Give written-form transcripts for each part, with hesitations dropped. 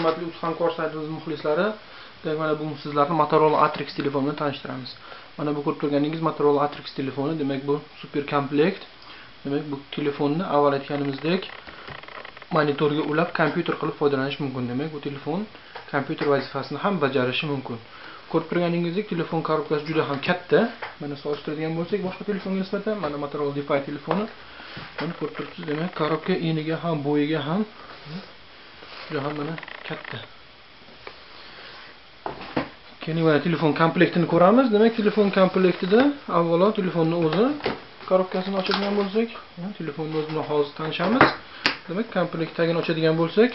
hurmatli hamkor saytimiz muxlislari, demak mana bu sizlarni Motorola ATRIX telefoni bilan tanishtiramiz. Mana bu ko'rib turganingiz Motorola ATRIX telefoni, demak bu super komplekt. Demak bu telefonni avval aytganimizdek monitorga ulab kompyuter qilib foydalanish mumkin. Demak bu telefon kompyuter vazifasini ham bajarishi mumkin. Ko'rib turganingizdek telefon korobkasi juda ham katta. Mana solishtiradigan bo'lsak boshqa telefonga nisbatan mana Motorola Defy telefoni. Mana ko'rib turibsiz, demak korobka eniga ham, bo'yiga ham juda ham mana katta. Keyin mana telefon komplektini ko'ramiz. Demak telefon komplektida avvalo telefonning o'zi korobkasini ochadigan bo'lsak, telefonni o'zini hozir tanishamiz. Demak komplekt tagini ochadigan bo'lsak,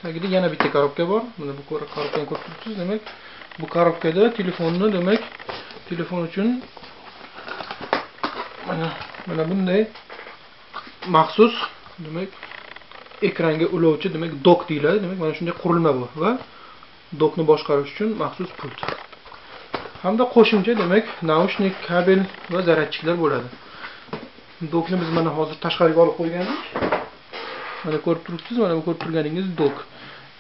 tagida yana bitta korobka bor. Mana bu korobkani ko'rib turibsiz. Demak bu korobkada telefonni, demak telefon uchun mana bunday maxsus, demak ekranga ulovchi, demak dock deyiladi. Demak mana shunday qurilma bu va dokni boshqarish uchun maxsus pult. Hamda qo'shimcha, demak naushnik, kabel va zaryadchiklar bo'ladi. Dokni biz mana hozir tashqariga olib qo'ygandik. Mana ko'rib turibsiz, mana bu ko'rib turganingiz dok.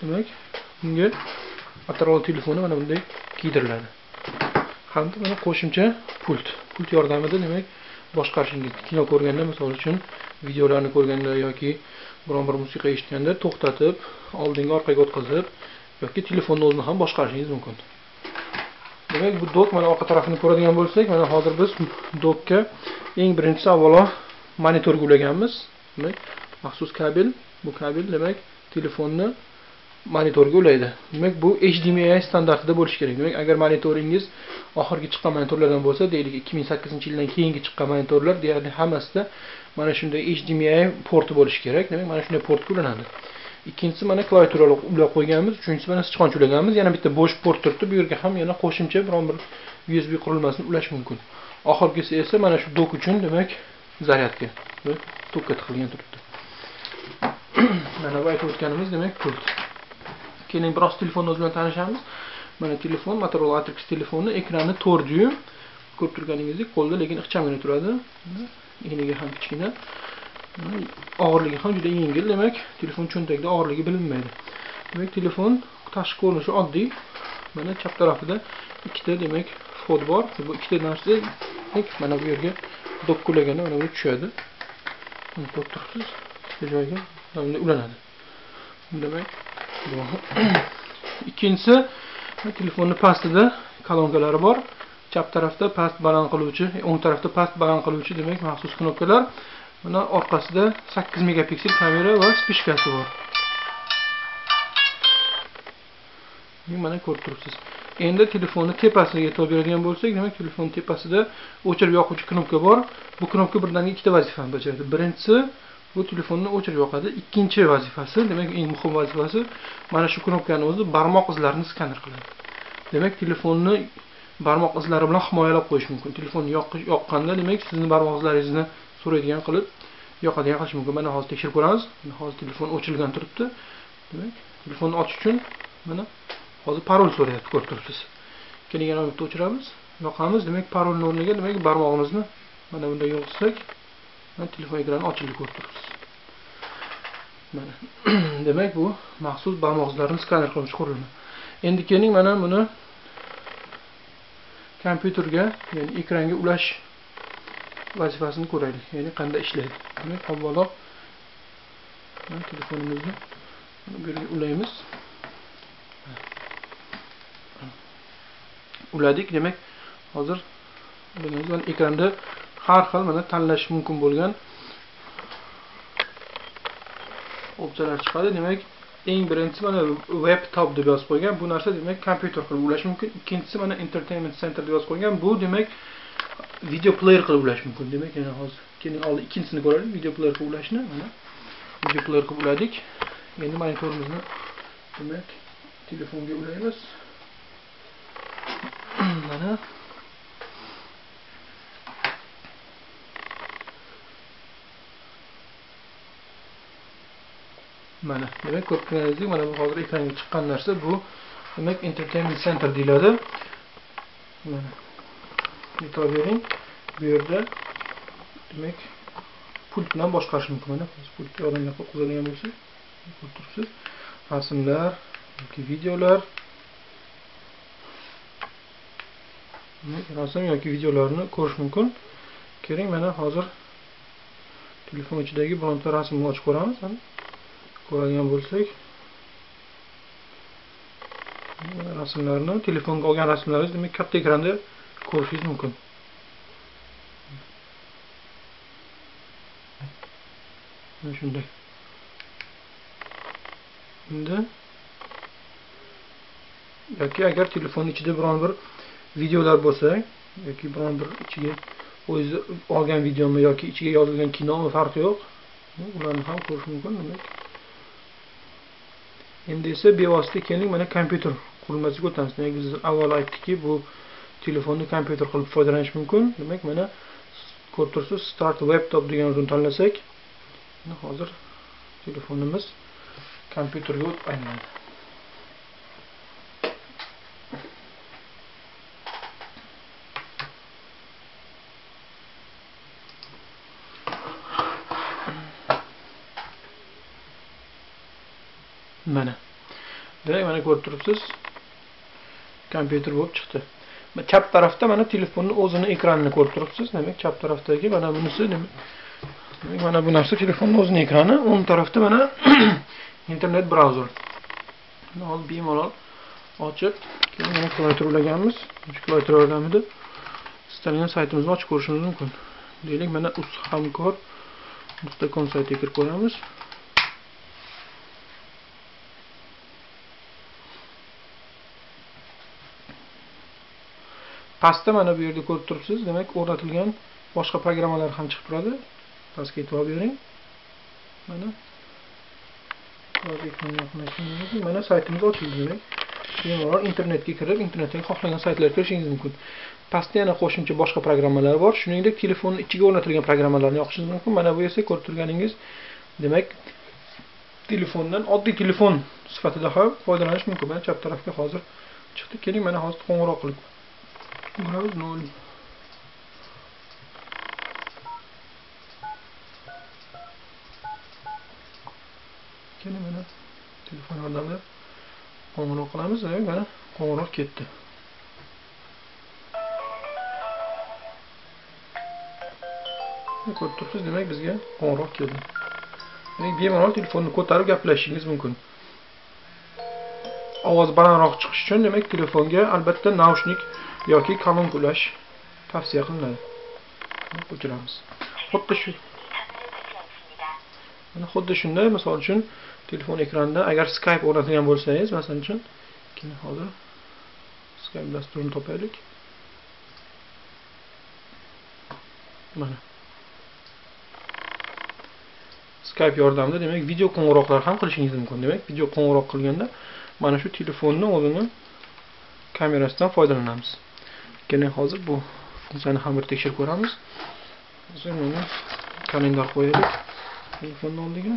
Demak bunga Motorola telefoni mana bunday kiydiriladi. Hamda mana qo'shimcha pult. Pult yordamida demak boshqarishingiz, kino ko'rganda, misol uchun videolarni ko'rganda yoki biron bir musiqa eshitganda to'xtatib, oldinga orqaga o'tkazib yoki telefonni o'zini ham boshqarishingiz mumkin. Demak bu dok mana orqa tarafini ko'radigan bo'lsak, mana hozir biz dokka eng birinchisi avvalo monitorga ulaganmiz. Demak maxsus kabel, bu kabel demak telefonni monitorga ulaydi. Demak bu HDMI standartida bo'lishi kerak. Demak agar monitoringiz oxirgi chiqqan monitorlardan bo'lsa, deylik 2008-yildan keyingi chiqqan monitorlar deyarli hammasida mana shunday HDMI porti bo'lishi kerak. Demak mana shunday portga ulanadi. Ikkinchisi mana klaviaturaga ulab qo'yganmiz, uchinchisi mana sichqoncha ulaganmiz. Yana bitta bo'sh port turibdi. Bu yerga ham yana qo'shimcha biron bir USB qurilmasini ulash mumkin. Oxirgisi esa mana shu dok uchun, demak zaryadga, tokka tiqilgan turibdi. Mana bu aytib o'tganimiz demak pult. Keyin biroz telefonni o'zi bilan tanishamiz. Mana telefon Motorola ATRIX telefoni, ekrani 4 dyuym. Ko'rib turganingizdek qo'lda, lekin ixchamgina turadi. Eniga ham kichkina. Og'irligi ham juda yengil, demak telefon cho'ntakda og'irligi bilinmaydi. Demak telefon tashqi ko'rinishi oddiy. Mana chap tarafida ikkita demak vhod bor. Bu ikkita narsa mana bu yerga dok ulaganda mana bu tushadi. Buni ko'rib turibsiz, ikkita joyga bunday ulanadi. Demak bu ikkinchisi telefonning pastida kolonkalari bor. Chap tarafda past baland qiluvchi, o'ng tarafda past baland qiluvchi demak maxsus knopkalar. Mana orqasida 8 megapiksel kamera va spishkasi bor. Mana ko'rib turibsiz. Endi telefonni tepasiga e'tibor beradigan bo'lsak, demak telefon tepasida o'chirib yoquvchi knopka bor. Bu knopka birdaniga ikkita vazifani bajaradi. Birinchisi bu telefonni o'chirib yoqadi. Ikkinchi vazifasi, demak eng muhim vazifasi mana shu knopkani o'zi barmoq izlarini skaner qiladi. Demak telefonni barmoq izlari bilan himoyalab qo'yish mumkin. Telefonni yoqqanda demak sizning barmoq izlaringizni so'raydigan qilib yoqadigan qilish mumkin. Mana hozir tekshirib ko'ramiz. Mana hozir telefon o'chirilgan turibdi. Demak telefonni ochish uchun mana hozir parol so'rayapti, ko'rib turibsiz. Keyin yana bitta o'chiramiz, yoqamiz. Demak parolning o'rniga demak barmog'imizni mana bunday yo'qsak, mana telefon ekrani ochildi, ko'rib turibsiz. Mana demak bu maxsus barmoq izlarini skaner qiluvchi qurilma. Endi keling mana buni kompyuterga, ya'ni ekranga ulash vazifasini ko'raylik. Ya'ni qanday ishlaydi. Demak avvalo telefonimizni bu yerga ulaymiz. Uladik, demak hozir mana ekranda har xil mana tanlash mumkin bo'lgan opsiyalar chiqadi. Demak eng birinchisi mana web tab deb yozib qo'ygan. Bu narsa demak kompyuter qilib ulash mumkin. Ikkinchisi mana entertainment center deb yozib qo'ygan. Bu demak video player qilib ulash mumkin. Demak yana hozir keyin oldin ikkinchisini ko'raylik. Video player qilib ulashni mana video player qilib uladik. Endi monitorimizni demak telefonga ulaymiz. Mana demak ko'rib turganingizdek mana bu hozir ekranga chiqqan narsa bu demak entertainment center deyiladi. Mana e'tibor bering, bu yerda demak pult bilan boshqarish mumkin. Mana pult yordamida qo'zg'algan bo'lsa, ko'rib turibsiz. rasmlar yoki videolar. Rasm yoki videolarni ko'rish mumkin. Keling, mana hozir telefon ichidagi bironta rasmni ochib ko'ramiz. Ko'radigan bo'lsak, rasmlarni, telefonga olgan rasmlaringiz demak katta ekranda ko'rishingiz mumkin. Mana shunday. Endi yoki agar telefon ichida biron bir videolar bo'lsa, yoki biron bir ichiga o'zi olgan videomi yoki ichiga yozilgan kinomi farqi yo'q. Ularni ham ko'rish mumkin demak. Endi esa bevosita keling mana kompyuter qurilmasiga o'tamiz. Demak biz avval aytdikki, bu telefonni kompyuter qilib foydalanish mumkin. Demak mana ko'rib turibsiz, Start Laptop degan yo'lni tanlasak, hozir telefonimiz kompyuterga o'tib aylanadi. Mana. Demak, mana ko'rib turibsiz, kompyuter bo'lib chiqdi. Chap tarafda mana telefonning o'zining ekranini ko'rib turibsiz. Demak, chap tarafdagi mana bunisi demak mana bu narsa telefonning o'zining ekrani, o'ng tarafda mana internet brauzer. Hozir bemalol ochib, keyin mana klaviatura ulaganmiz. Klaviatura yordamida istalgan saytimizni ochib ko'rishimiz mumkin. Deylik, mana ushamkor.com saytiga kirib ko'ramiz. Pastda mana bu yerda ko'rib turibsiz, demak o'rnatilgan boshqa programmalar ham chiqib turadi. Pastga e'tibor bering. Mana saytimiz ochildi demak. Bemalol internetga kirib, internetdagi xohlagan saytlarga kirishingiz mumkin. Pastda yana qo'shimcha boshqa programmalar bor. Shuningdek, telefonning ichiga o'rnatilgan programmalarni yoqishingiz mumkin. Mana bu esa ko'rib turganingiz, demak, telefondan oddiy telefon sifatida ham foydalanish mumkin. Mana chap tarafga hozir chiqdi. Keling, mana hozir qo'ng'iroq qilib ko'ramiz. 0 Keling, mana telefon yordamida qo'ng'iroq qilamiz. Mana qo'ng'iroq ketdi. Ko'rib turibsiz, demak bizga qo'ng'iroq keldi. Demak, bemalol telefonni ko'tarib gaplashishingiz mumkin. Ovoz balandroq chiqish uchun demak telefonga albatta naushnik yoki kolonka ulash tavsiya qilinadi. O'chiramiz. Xuddi shunday, misol uchun telefon ekranida agar Skype o'rnatilgan bo'lsangiz, masalan uchun, keyin hozir Skype dasturini topaylik. Mana Skype yordamida demak video qo'ng'iroqlar ham qilishingiz mumkin. Demak, video qo'ng'iroq qilganda mana shu telefonning o'zini kamerasidan foydalanamiz. Keling, hozir bu funksiyani ham bir tekshirib ko'ramiz. Hozir mana kalendar qo'yaylik telefonning oldiga.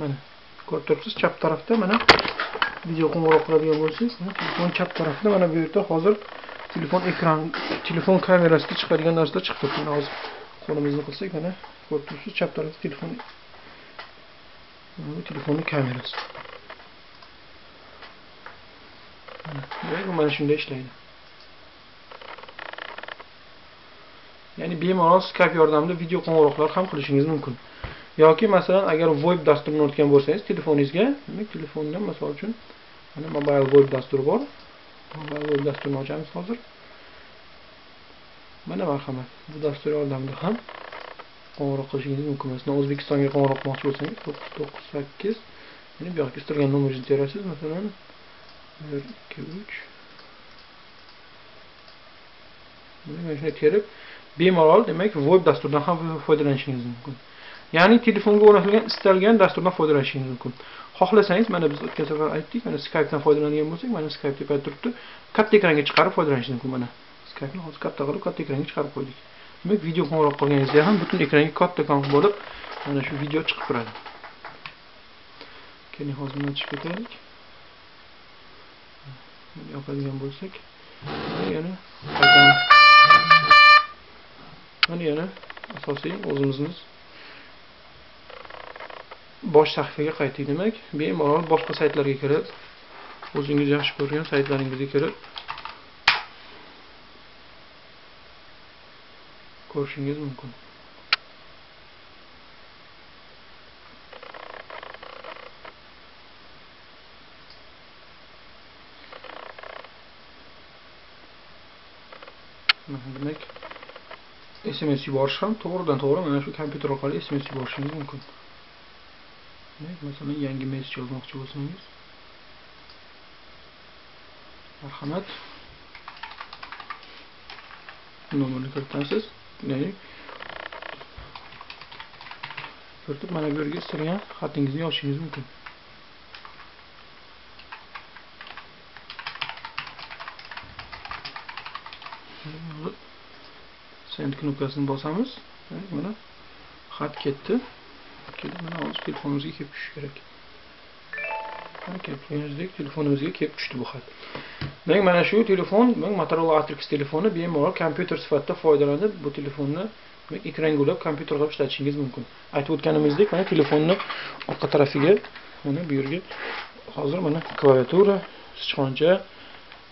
Mana ko'rib turibsiz, chap tarafda mana video qo'ng'iroq qiladigan bo'lsangiz, telefon chap tarafda mana bu yerda hozir telefon kamerasida chiqadigan narsalar chiqib turibdi. Mana hozir qo'limizni qilsak, mana ko'rib turibsiz, chap tarafda telefonning kamerasi. Mana shunday ishlaydi. Ya'ni bemalol Skype yordamida video qo'ng'iroqlar ham qilishingiz mumkin. Yoki masalan agar VoIP dasturini o'tgan bo'lsangiz telefoningizga, demak telefondan misol uchun mana mobile VoIP dasturi bor. Mobile VoIP dasturini ochamiz hozir. Mana marhamat, bu dastur yordamida ham qo'ng'iroq qilishingiz mumkin. Masalan O'zbekistonga qo'ng'iroq qilmoqchi bo'lsangiz 998, ya'ni bu yoqqa istalgan nomeringizni terasiz, masalan 123. Mana shuni terib bemalol demak VoIP dasturidan ham foydalanishingiz mumkin. Ya'ni telefonga o'rnatilgan istalgan dasturdan foydalanishingiz mumkin. Xohlasangiz, mana biz o'tgan safar aytdik, mana Skype dan foydalanadigan bo'lsak, mana Skype tepada turibdi. Katta ekranga chiqarib foydalanishingiz mumkin. Mana Skype'ni hozir katta qilib katta ekranga chiqarib qo'ydik. Demak, video qo'ng'iroq qilganingizda ham butun ekranga kattakon bo'lib, mana shu video chiqib turadi. Keling, hozir buni chiqib ketaylik. yoqadigan bo'lsak, yana qaytamiz. Mana yana asosiy o'zimizni bosh sahifaga qaytdik demak. Bemalol boshqa saytlarga kirib, o'zingiz yaxshi ko'rgan saytlaringizga kirib ko'rishingiz mumkin. Demak, SMS yuborish ham to'g'ridan-to'g'ri mana shu kompyuter orqali SMS yuborishingiz mumkin. Masalan, yangi mesej yozmoqchi bo'lsangiz, marhamat, nomerni kiritasiz. Kiritib, mana bu yerga istalgan xatingizni yozishingiz mumkin. Send knopkasini bosamiz. Mana xat ketdi. Mana hozir telefonimizga kelib tushishi kerak. Mana kelib qo'yganimizdek telefonimizga kelib tushdi bu xat. Demak, mana shu telefon, Motorola ATRIX telefoni bemalol kompyuter sifatida foydalanib, bu telefonni ekranga ulab kompyuterga ishlatishingiz mumkin. Aytib o'tganimizdek, mana telefonni orqa tarafiga, mana bu yerga hozir mana klaviatura, sichqoncha,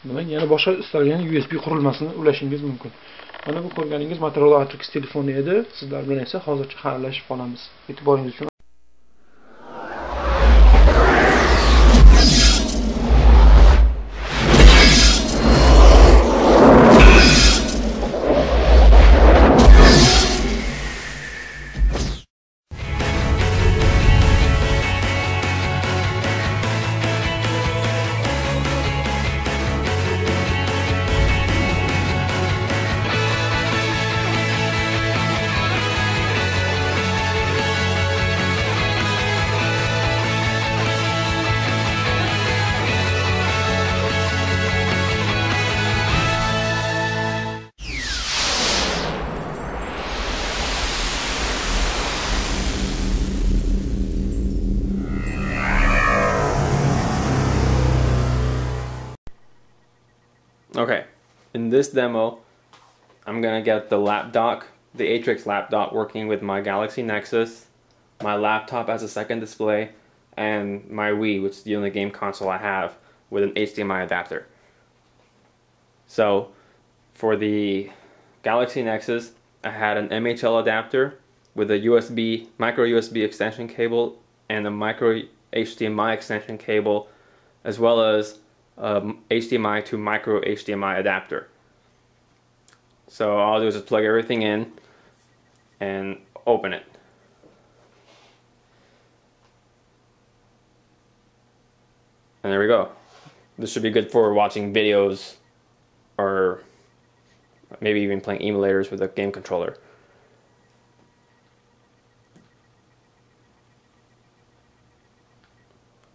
demak, yana boshqa istalgan USB qurilmasini ulashingiz mumkin. Mana bu ko'rganingiz Motorola ATRIX telefoni edi. Sizlar bilan esa hozircha xayrlashib qolamiz. E'tiboringiz uchun Okay, in this demo, I'm gonna get the lap dock, the ATRIX lap dock working with my Galaxy Nexus, my laptop as a second display, and my Wii, which is the only game console I have, with an HDMI adapter. So, for the Galaxy Nexus, I had an MHL adapter with a micro USB extension cable and a micro HDMI extension cable, as well as HDMI to micro HDMI adapter. So all I'll do is just plug everything in and open it. And there we go. This should be good for watching videos or maybe even playing emulators with a game controller.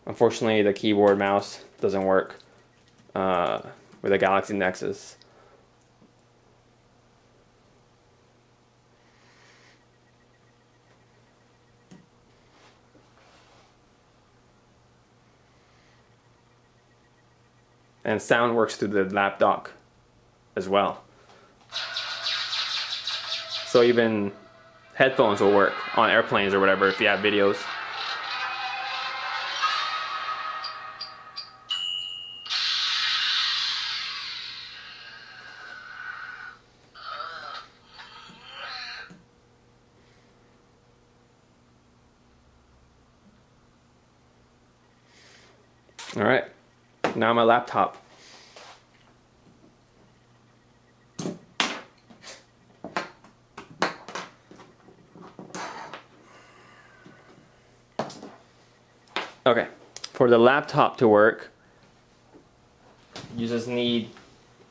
Unfortunately, the keyboard mouse doesn't work with a Galaxy Nexus. And sound works through the lap dock as well. So even headphones will work on airplanes or whatever if you have videos. Alright, now my laptop. Okay, for the laptop to work, you just need,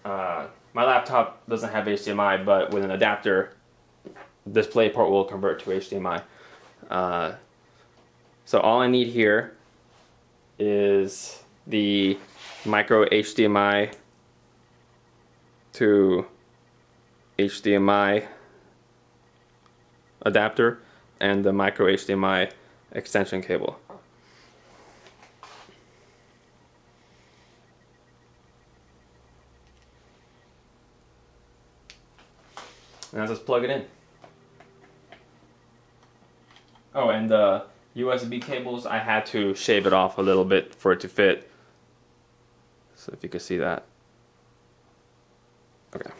my laptop doesn't have HDMI, but with an adapter, display port will convert to HDMI. So all I need here is the micro HDMI to HDMI adapter and the micro HDMI extension cable. Now just plug it in. Oh, and the USB cables, I had to shave it off a little bit for it to fit. So if you could see that. Okay.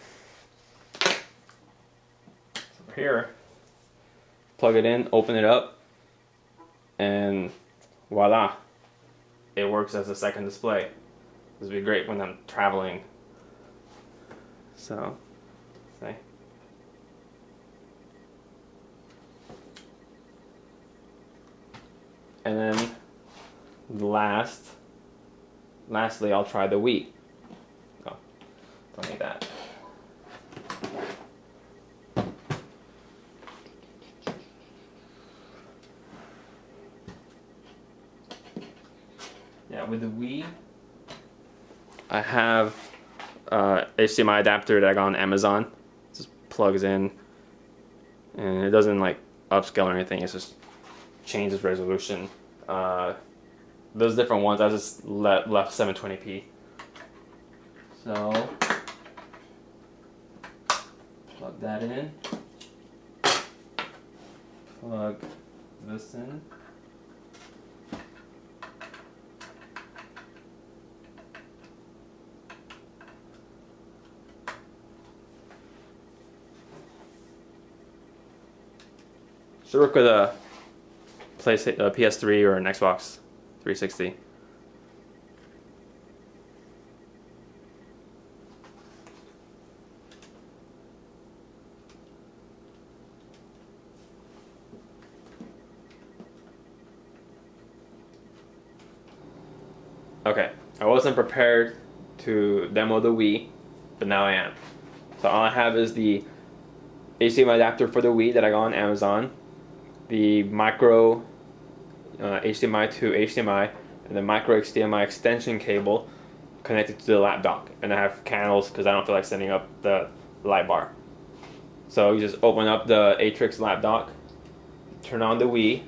So here, plug it in, open it up, and voila, it works as a second display. This would be great when I'm traveling. So, say. And then lastly, I'll try the Wii. Oh, don't need that. Yeah, with the Wii, I have HDMI adapter that I got on Amazon. It just plugs in, and it doesn't like upscale or anything. It's just changes resolution. Those different ones, I just left 720p. So plug that in. Plug this in. Should work with a PS3 or an Xbox 360. Okay, I wasn't prepared to demo the Wii, but now I am. So all I have is the HDMI adapter for the Wii that I got on Amazon, the micro HDMI to HDMI, and the micro HDMI extension cable connected to the lap dock. And I have candles because I don't feel like setting up the light bar. So you just open up the ATRIX lap dock, turn on the Wii,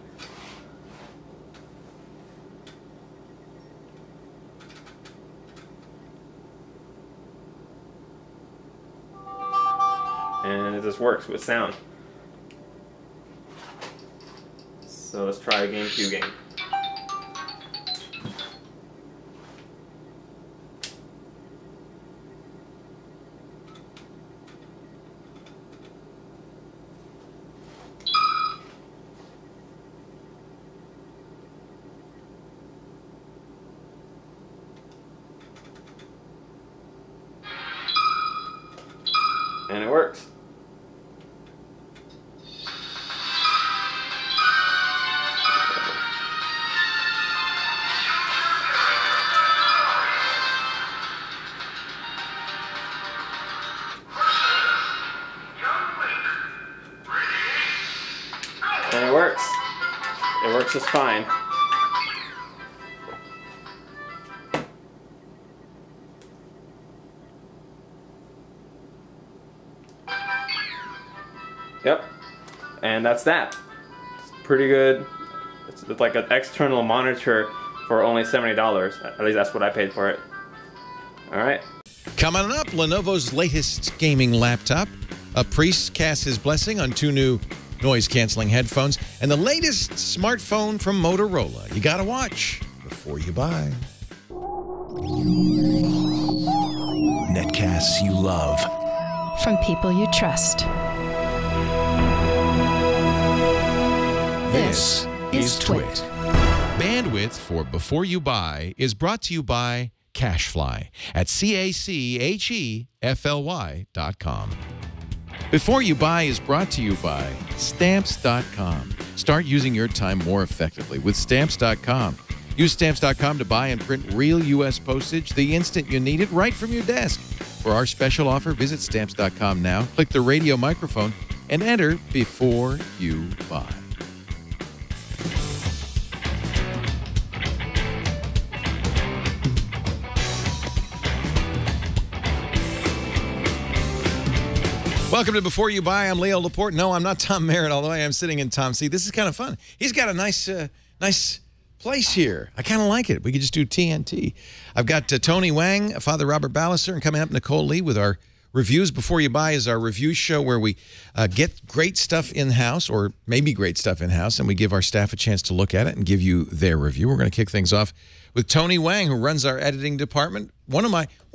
and it just works with sound. So let's try a GameCube game. And it works. And it works. It works just fine. Yep, and that's that. It's pretty good. It's like an external monitor for only $70. At least that's what I paid for it. All right. Coming up, Lenovo's latest gaming laptop. A priest casts his blessing on 2 new noise-canceling headphones, and the latest smartphone from Motorola. You gotta watch before you buy. Netcasts you love. From people you trust. This is Twit. Bandwidth for Before You Buy is brought to you by CashFly at CACHEFLY.com. Before You Buy is brought to you by Stamps.com. Start using your time more effectively with Stamps.com. Use Stamps.com to buy and print real U.S. postage the instant you need it right from your desk. For our special offer, visit Stamps.com now, click the radio microphone, and enter Before You Buy. Welcome to Before You Buy. I'm Leo Laporte. No, I'm not Tom Merritt, although I am sitting in Tom's seat. This is kind of fun. He's got a nice place here. I kind of like it. We could just do TNT. I've got Tony Wang, Father Robert Ballister, and coming up, Nicole Lee with our Reviews Before You Buy is our review show where we get great stuff in-house, or maybe great stuff in-house, and we give our staff a chance to look at it and give you their review. We're going to kick things off with Tony Wang, who runs our editing department. When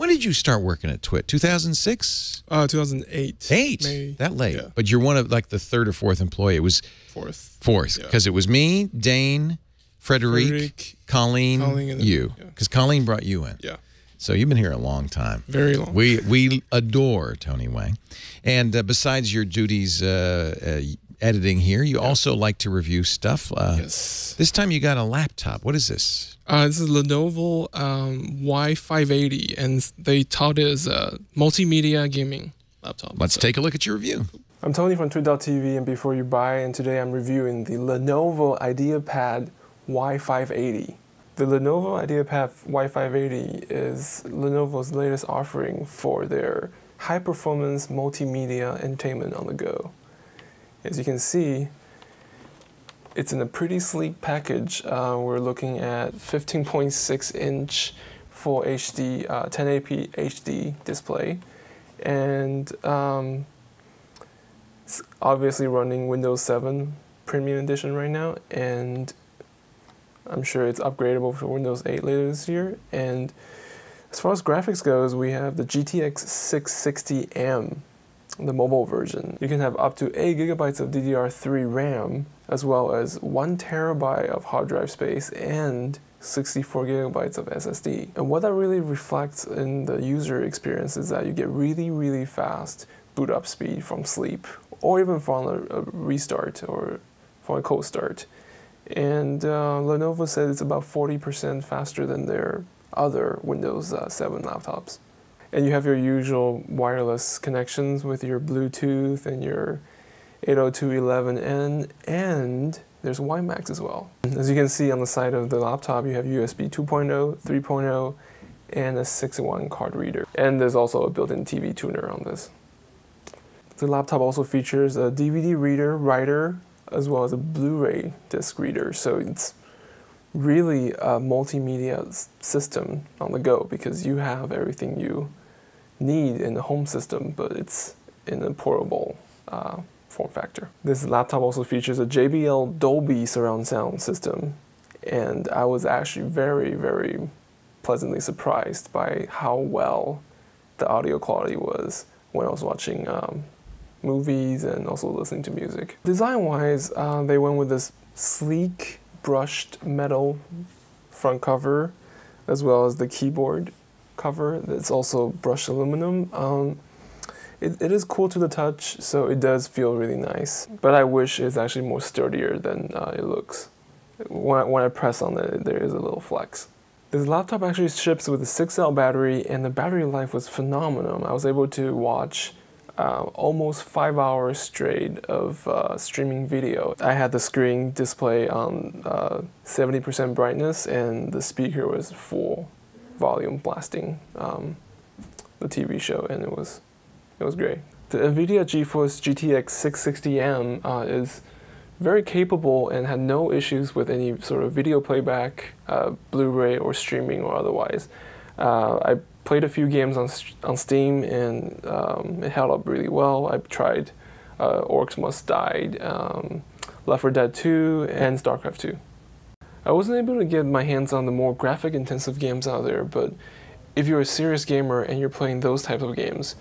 did you start working at Twit? 2006? 2008. May. That late. Yeah. But you're one of like the third or fourth employee. It was fourth, because it was me, Dane, Frederic, Colleen, and you. Because Colleen brought you in. Yeah. So you've been here a long time. Very long. We adore Tony Wang. And besides your duties editing here, you also like to review stuff. Yes. This time you got a laptop. What is this? This is Lenovo Y580, and they tout it as a multimedia gaming laptop. Let's take a look at your review. I'm Tony from Twit.tv and Before You Buy, and today I'm reviewing the Lenovo IdeaPad Y580. The Lenovo IdeaPad Y580 is Lenovo's latest offering for their high-performance multimedia entertainment on the go. As you can see, it's in a pretty sleek package. We're looking at 15.6-inch Full HD 1080p HD display, and it's obviously running Windows 7 Premium Edition right now, and I'm sure it's upgradable for Windows 8 later this year. And as far as graphics goes, we have the GTX 660M, the mobile version. You can have up to 8 GB of DDR3 RAM, as well as 1 TB of hard drive space and 64 GB of SSD. And what that really reflects in the user experience is that you get really, really fast boot up speed from sleep, or even from a restart or from a cold start. And Lenovo said it's about 40% faster than their other Windows 7 laptops. And you have your usual wireless connections with your Bluetooth and your 802.11n, and there's WiMAX as well. As you can see on the side of the laptop, you have USB 2.0, 3.0, and a 6-in-1 card reader. And there's also a built-in TV tuner on this. The laptop also features a DVD writer, as well as a Blu-ray disc reader. So it's really a multimedia system on the go, because you have everything you need in the home system, but it's in a portable form factor. This laptop also features a JBL Dolby surround sound system, and I was actually very, very pleasantly surprised by how well the audio quality was when I was watching movies and also listening to music. Design-wise, they went with this sleek brushed metal front cover, as well as the keyboard cover that's also brushed aluminum. It is cool to the touch, so it does feel really nice, but I wish it's actually more sturdier than it looks. When I press on it, there is a little flex. This laptop actually ships with a 6-cell battery, and the battery life was phenomenal. I was able to watch almost 5 hours straight of streaming video. I had the screen display on 70% brightness, and the speaker was full volume blasting the TV show, and it was great. The NVIDIA GeForce GTX 660M is very capable and had no issues with any sort of video playback, Blu-ray or streaming or otherwise. I played a few games on Steam, and it held up really well. I tried Orcs Must Die, Left 4 Dead 2, and StarCraft 2. I wasn't able to get my hands on the more graphic-intensive games out there, but if you're a serious gamer and you're playing those types of games,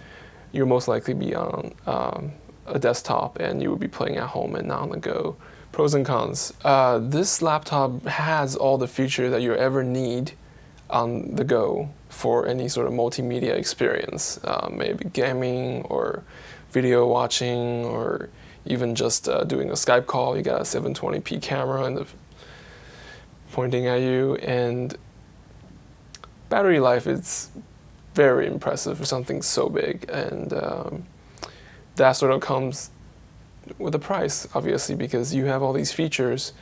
you'll most likely be on a desktop, and you would be playing at home and not on the go. Pros and cons. This laptop has all the features that you ever need on the go for any sort of multimedia experience, maybe gaming or video watching, or even just doing a Skype call. You got a 720p camera and pointing at you, and battery life is very impressive for something so big, and that sort of comes with a price, obviously, because you have all these features,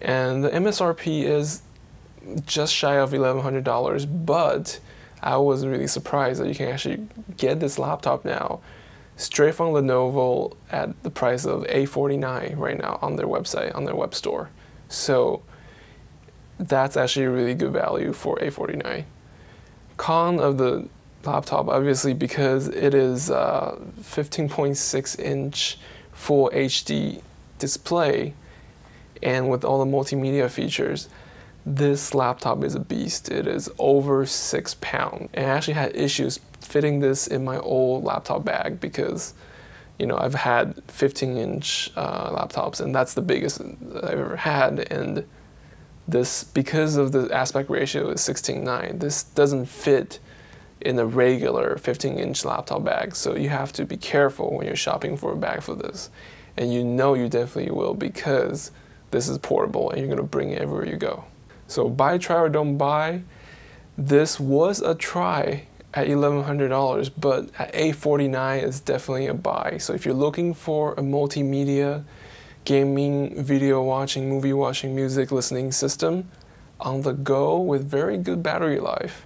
and the MSRP is just shy of $1,100, but I was really surprised that you can actually get this laptop now straight from Lenovo at the price of $849 right now on their website, on their web store. So that's actually a really good value for $849. Con of the laptop, obviously, because it is 15.6-inch full HD display, and with all the multimedia features, this laptop is a beast. It is over 6 pounds. And I actually had issues fitting this in my old laptop bag because, you know, I've had 15-inch laptops, and that's the biggest that I've ever had. And this, because of the aspect ratio is 16:9, this doesn't fit in a regular 15-inch laptop bag. So you have to be careful when you're shopping for a bag for this. And you know you definitely will, because this is portable and you're gonna bring it everywhere you go. So buy, try, or don't buy. This was a try at $1,100, but at $849 is definitely a buy. So if you're looking for a multimedia, gaming, video watching, movie watching, music listening system on the go with very good battery life,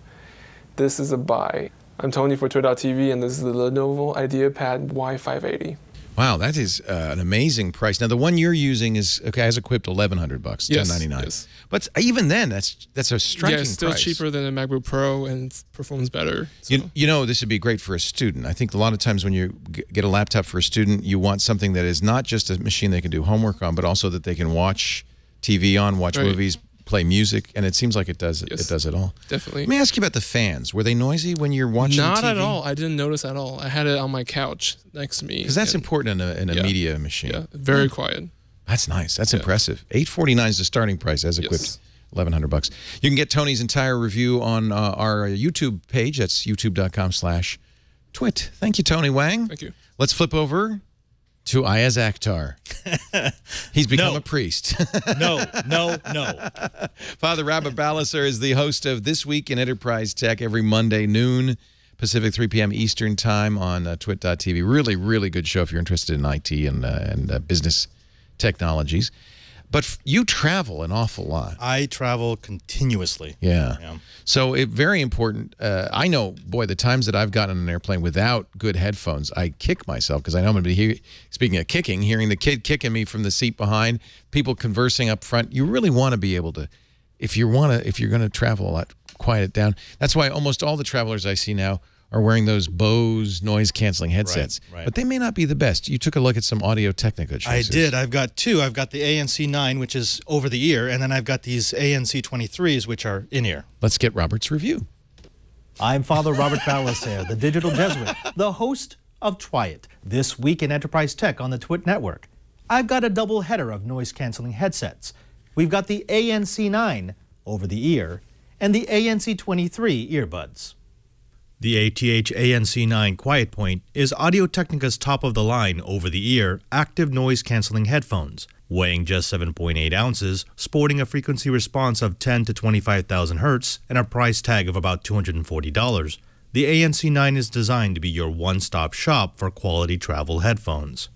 this is a buy. I'm Tony for Twitter.tv, and this is the Lenovo IdeaPad Y580. Wow, that is an amazing price. Now, the one you're using is has equipped $1,100, Yes, $1,099. yes. But even then, that's a striking Yeah, it's still price. cheaper than a MacBook Pro and performs better. So. You know, this would be great for a student. I think a lot of times when you get a laptop for a student, you want something that is not just a machine they can do homework on, but also that they can watch TV on, watch movies, play music, and it seems like it does. Yes, it does it all. Definitely. Let me ask you about the fans. Were they noisy when you're watching Not TV? at all. I didn't notice at all. I had it on my couch next to me. Because that's important in a Yeah. media machine. Yeah, very quiet. That's nice. That's impressive. $849 is the starting price as equipped. Yes. $1,100. You can get Tony's entire review on our YouTube page. That's youtube.com/twit. Thank you, Tony Wang. Thank you. Let's flip over to Ayaz Akhtar. He's become a priest. No. Father Rabbi Ballasar is the host of This Week in Enterprise Tech every Monday, noon Pacific, 3 p.m. Eastern Time on twit.tv. Really, really good show if you're interested in IT and business technologies. But you travel an awful lot. I travel continuously. Yeah. So very important. I know, boy, the times that I've gotten on an airplane without good headphones, I kick myself because I know I'm going to be speaking of kicking, hearing the kid kicking me from the seat behind, people conversing up front. You really want to be able to, if you're going to travel a lot, quiet it down. That's why almost all the travelers I see now are wearing those Bose noise-canceling headsets. Right. But they may not be the best. You took a look at some Audio-Technica choices. I did. I've got two. I've got the ANC9, which is over the ear, and then I've got these ANC23s, which are in-ear. Let's get Robert's review. I'm Father Robert Ballasar, the digital Jesuit, the host of Try It, This Week in Enterprise Tech on the Twit Network. I've got a double header of noise-canceling headsets. We've got the ANC9 over the ear and the ANC23 earbuds. The ATH ANC9 Quiet Point is Audio-Technica's top-of-the-line, over-the-ear, active noise-canceling headphones. Weighing just 7.8 ounces, sporting a frequency response of 10 to 25,000 hertz, and a price tag of about $240, the ANC9 is designed to be your one-stop shop for quality travel headphones.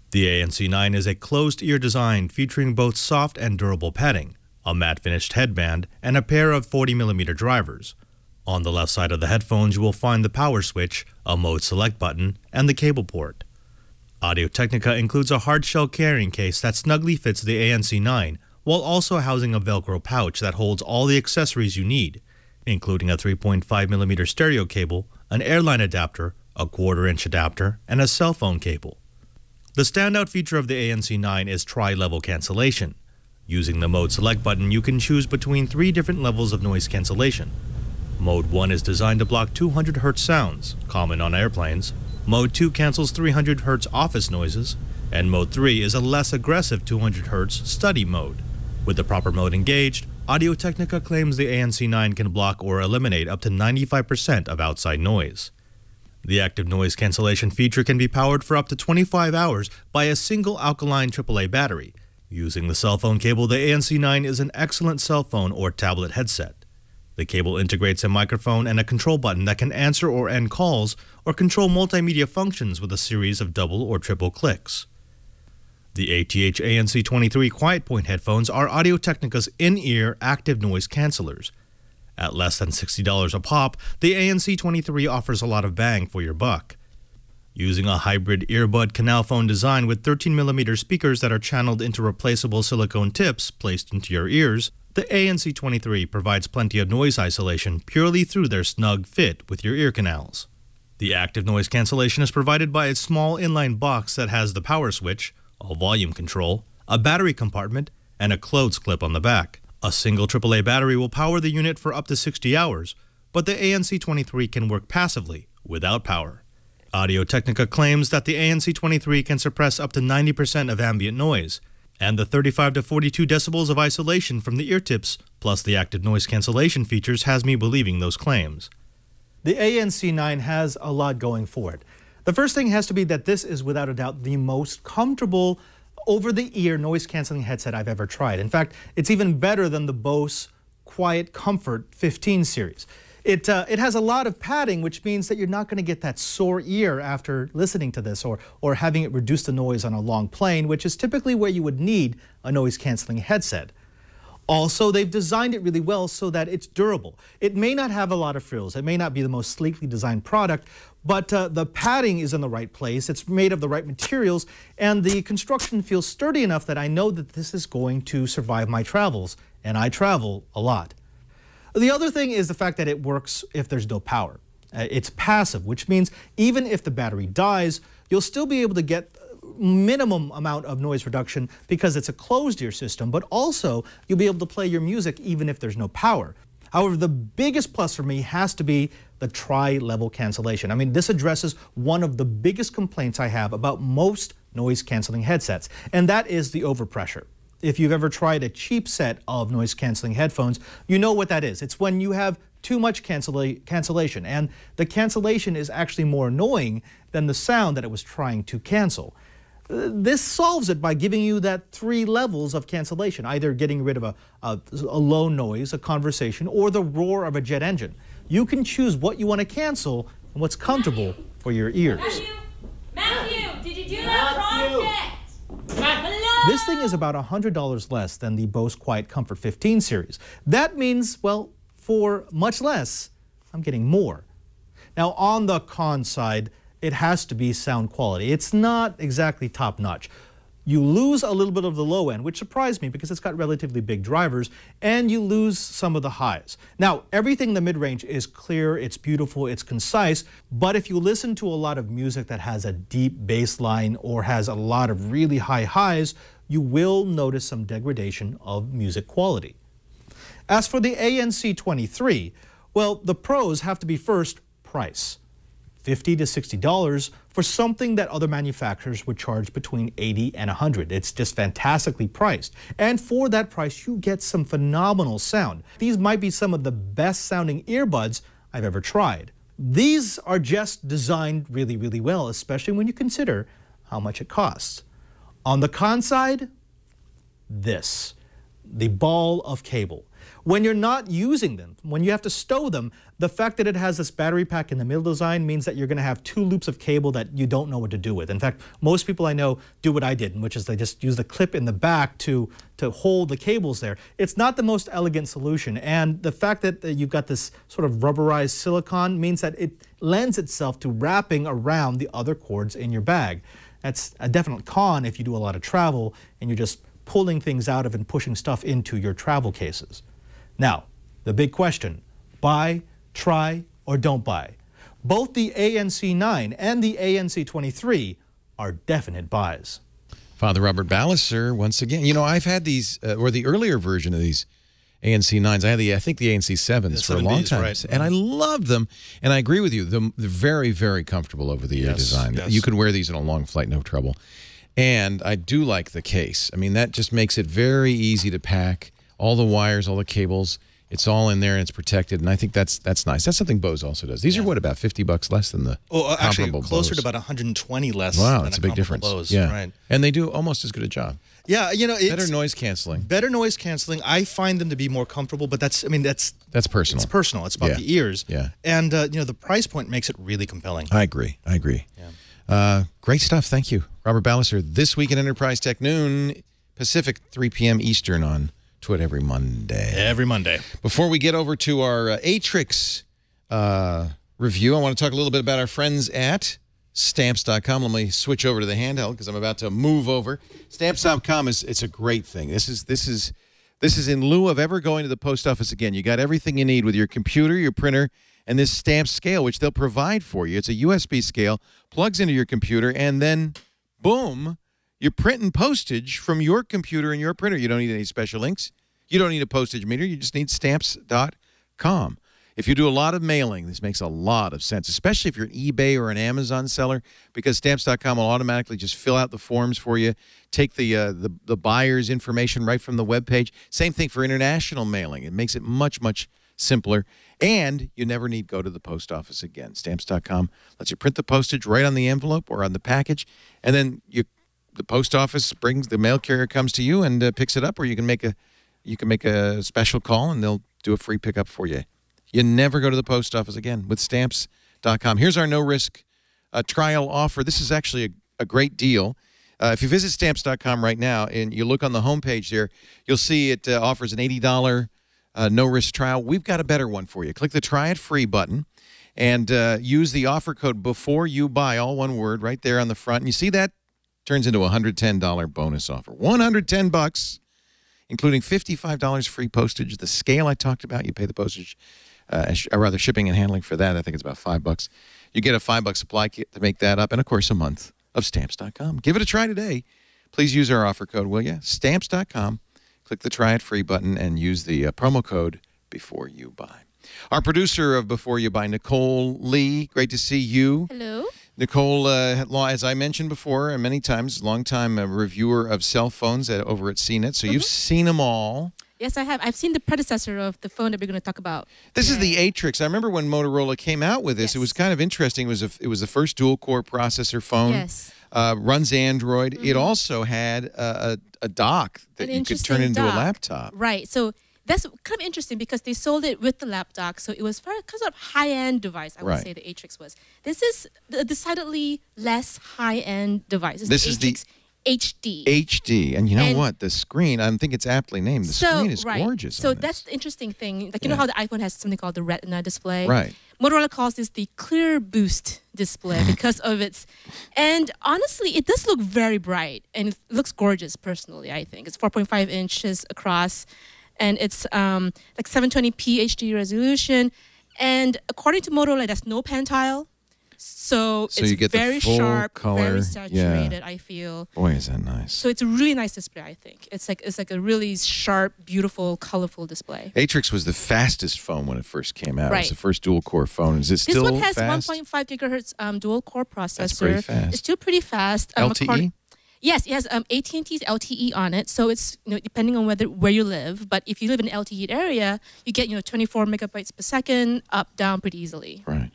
The ANC9 is a closed-ear design featuring both soft and durable padding, a matte-finished headband, and a pair of 40mm drivers. On the left side of the headphones, you will find the power switch, a mode select button, and the cable port. Audio-Technica includes a hard-shell carrying case that snugly fits the ANC9, while also housing a Velcro pouch that holds all the accessories you need, including a 3.5mm stereo cable, an airline adapter, a 1/4-inch adapter, and a cell phone cable. The standout feature of the ANC9 is tri-level cancellation. Using the mode select button, you can choose between 3 different levels of noise cancellation. Mode 1 is designed to block 200 Hz sounds, common on airplanes. Mode 2 cancels 300 Hz office noises. And Mode 3 is a less aggressive 200 Hz study mode. With the proper mode engaged, Audio-Technica claims the ANC9 can block or eliminate up to 95% of outside noise. The active noise cancellation feature can be powered for up to 25 hours by a single alkaline AAA battery. Using the cell phone cable, the ANC9 is an excellent cell phone or tablet headset. The cable integrates a microphone and a control button that can answer or end calls or control multimedia functions with a series of double or triple clicks. The ATH ANC23 Quiet Point headphones are Audio-Technica's in-ear active noise cancelers. At less than $60 a pop, the ANC23 offers a lot of bang for your buck. Using a hybrid earbud canal phone design with 13mm speakers that are channeled into replaceable silicone tips placed into your ears, the ANC23 provides plenty of noise isolation purely through their snug fit with your ear canals. The active noise cancellation is provided by a small inline box that has the power switch, a volume control, a battery compartment, and a clothes clip on the back. A single AAA battery will power the unit for up to 60 hours, but the ANC23 can work passively, without power. Audio-Technica claims that the ANC23 can suppress up to 90% of ambient noise, and the 35 to 42 decibels of isolation from the ear tips, plus the active noise cancellation features, has me believing those claims. The ANC9 has a lot going for it. The first thing has to be that this is without a doubt the most comfortable over-the-ear noise-canceling headset I've ever tried. In fact, it's even better than the Bose Quiet Comfort 15 series. It has a lot of padding, which means that you're not going to get that sore ear after listening to this or having it reduce the noise on a long plane, which is typically where you would need a noise-canceling headset. Also, they've designed it really well so that it's durable. It may not have a lot of frills. It may not be the most sleekly designed product, but the padding is in the right place. It's made of the right materials, and the construction feels sturdy enough that I know that this is going to survive my travels, and I travel a lot. The other thing is the fact that it works if there's no power. It's passive, which means even if the battery dies, you'll still be able to get minimum amount of noise reduction because it's a closed ear system, but also you'll be able to play your music even if there's no power. However, the biggest plus for me has to be the tri-level cancellation. I mean, this addresses one of the biggest complaints I have about most noise-canceling headsets, and that is the overpressure. If you've ever tried a cheap set of noise-canceling headphones, you know what that is. It's when you have too much cancellation, and the cancellation is actually more annoying than the sound that it was trying to cancel. This solves it by giving you that 3 levels of cancellation, either getting rid of a low noise, a conversation, or the roar of a jet engine. You can choose what you want to cancel and what's comfortable for your ears. Matthew, did you do that project? This thing is about $100 less than the Bose Quiet Comfort 15 series. That means, well, for much less, I'm getting more. Now, on the con side, it has to be sound quality. It's not exactly top-notch. You lose a little bit of the low end, which surprised me because it's got relatively big drivers, and you lose some of the highs. Now, everything in the mid-range is clear, it's beautiful, it's concise, but if you listen to a lot of music that has a deep bass line or has a lot of really high highs, you will notice some degradation of music quality. As for the ANC23, well, the pros have to be first, price. $50 to $60 for something that other manufacturers would charge between $80 and $100. It's just fantastically priced. And for that price, you get some phenomenal sound. These might be some of the best sounding earbuds I've ever tried. These are just designed really, really well, especially when you consider how much it costs. On the con side, this, the ball of cable. When you're not using them, when you have to stow them, the fact that it has this battery pack in the middle design means that you're going to have 2 loops of cable that you don't know what to do with. In fact, most people I know do what I did, which is they just use the clip in the back to hold the cables there. It's not the most elegant solution, and the fact that you've got this sort of rubberized silicone means that it lends itself to wrapping around the other cords in your bag. That's a definite con if you do a lot of travel and you're just pulling things out of and pushing stuff into your travel cases. Now, the big question, buy, try, or don't buy. Both the ANC9 and the ANC23 are definite buys. Father Robert Balliser, once again. You know, I've had these, or the earlier version of these ANC9s. I had I think the ANC7s for a long time. Right. And I loved them. And I agree with you. They're very, very comfortable over the ear design. Yes. You could wear these on a long flight, no trouble. And I do like the case. I mean, that just makes it very easy to pack. All the wires, all the cables, it's all in there and it's protected, and I think that's nice. That's something Bose also does. These are what, about $50 less than the actually closer Bose. to about 120 less. Wow, than that's a big difference. Bose. Yeah, right. And they do almost as good a job. Yeah, you know, it's better noise canceling. Better noise canceling. I find them to be more comfortable, but that's personal. It's personal. It's about the ears. Yeah, and you know, the price point makes it really compelling. I agree. Yeah. Great stuff. Thank you, Robert Balliser. This week in Enterprise Tech, noon Pacific, 3 p.m. Eastern on Twit every Monday. Every Monday. Before we get over to our ATRIX review, I want to talk a little bit about our friends at Stamps.com. Let me switch over to the handheld because I'm about to move over. Stamps.com it's a great thing. This is This is in lieu of ever going to the post office again. You got everything you need with your computer, your printer, and this stamp scale, which they'll provide for you. It's a USB scale, plugs into your computer, and then, boom, you're printing postage from your computer and your printer. You don't need any special inks. You don't need a postage meter. You just need Stamps.com. If you do a lot of mailing, this makes a lot of sense, especially if you're an eBay or an Amazon seller, because Stamps.com will automatically just fill out the forms for you, take the buyer's information right from the webpage. Same thing for international mailing. It makes it much, much simpler, and you never need to go to the post office again. Stamps.com lets you print the postage right on the envelope or on the package, and then the post office the mail carrier comes to you and picks it up, or you can make a special call and they'll do a free pickup for you. You never go to the post office again with Stamps.com. Here's our no-risk trial offer. This is actually a great deal. If you visit Stamps.com right now and you look on the homepage there, you'll see it offers an $80 no-risk trial. We've got a better one for you. Click the Try It Free button and use the offer code before you buy, all one word, right there on the front. And you see that turns into a $110 bonus offer. $110, including $55 free postage. The scale I talked about, you pay the postage, or rather shipping and handling for that. I think it's about $5. You get a $5 supply kit to make that up, and of course a month of Stamps.com. Give it a try today. Please use our offer code, will you? Stamps.com. Click the Try It Free button and use the promo code before you buy. Our producer of Before You Buy, Nicole Lee. Great to see you. Hello. Nicole, as I mentioned before many times, longtime reviewer of cell phones over at CNET, so you've seen them all. Yes, I have. I've seen the predecessor of the phone that we're going to talk about. This is the ATRIX. I remember when Motorola came out with this, it was kind of interesting. It was the first dual-core processor phone. Yes. Runs Android. It also had a dock that you could turn into a laptop. Right. So that's kind of interesting because they sold it with the laptop. So it was kind of high-end device, I would say the ATRIX was. This is a decidedly less high-end device. This is the HD. HD. And you know what? The screen, I think it's aptly named. The screen is gorgeous. So that's the interesting thing. Like, you know how the iPhone has something called the Retina display? Right. Motorola calls this the Clear Boost display because of its... And honestly, it does look very bright. And it looks gorgeous, personally, I think. It's 4.5 inches across. And it's like 720p HD resolution. And according to Motorola, that's no pan tile. So it's you get very the full sharp, color. very saturated, I feel. Boy, is that nice. So it's a really nice display, I think. It's like a really sharp, beautiful, colorful display. ATRIX was the fastest phone when it first came out. Right. It was the first dual-core phone. Is it still fast? This one has 1.5 gigahertz dual-core processor. That's pretty fast. It's still pretty fast. LTE? Yes, it has AT&T's LTE on it, so it's depending on where you live. But if you live in an LTE area, you get 24 megabytes per second, up, down pretty easily. Right.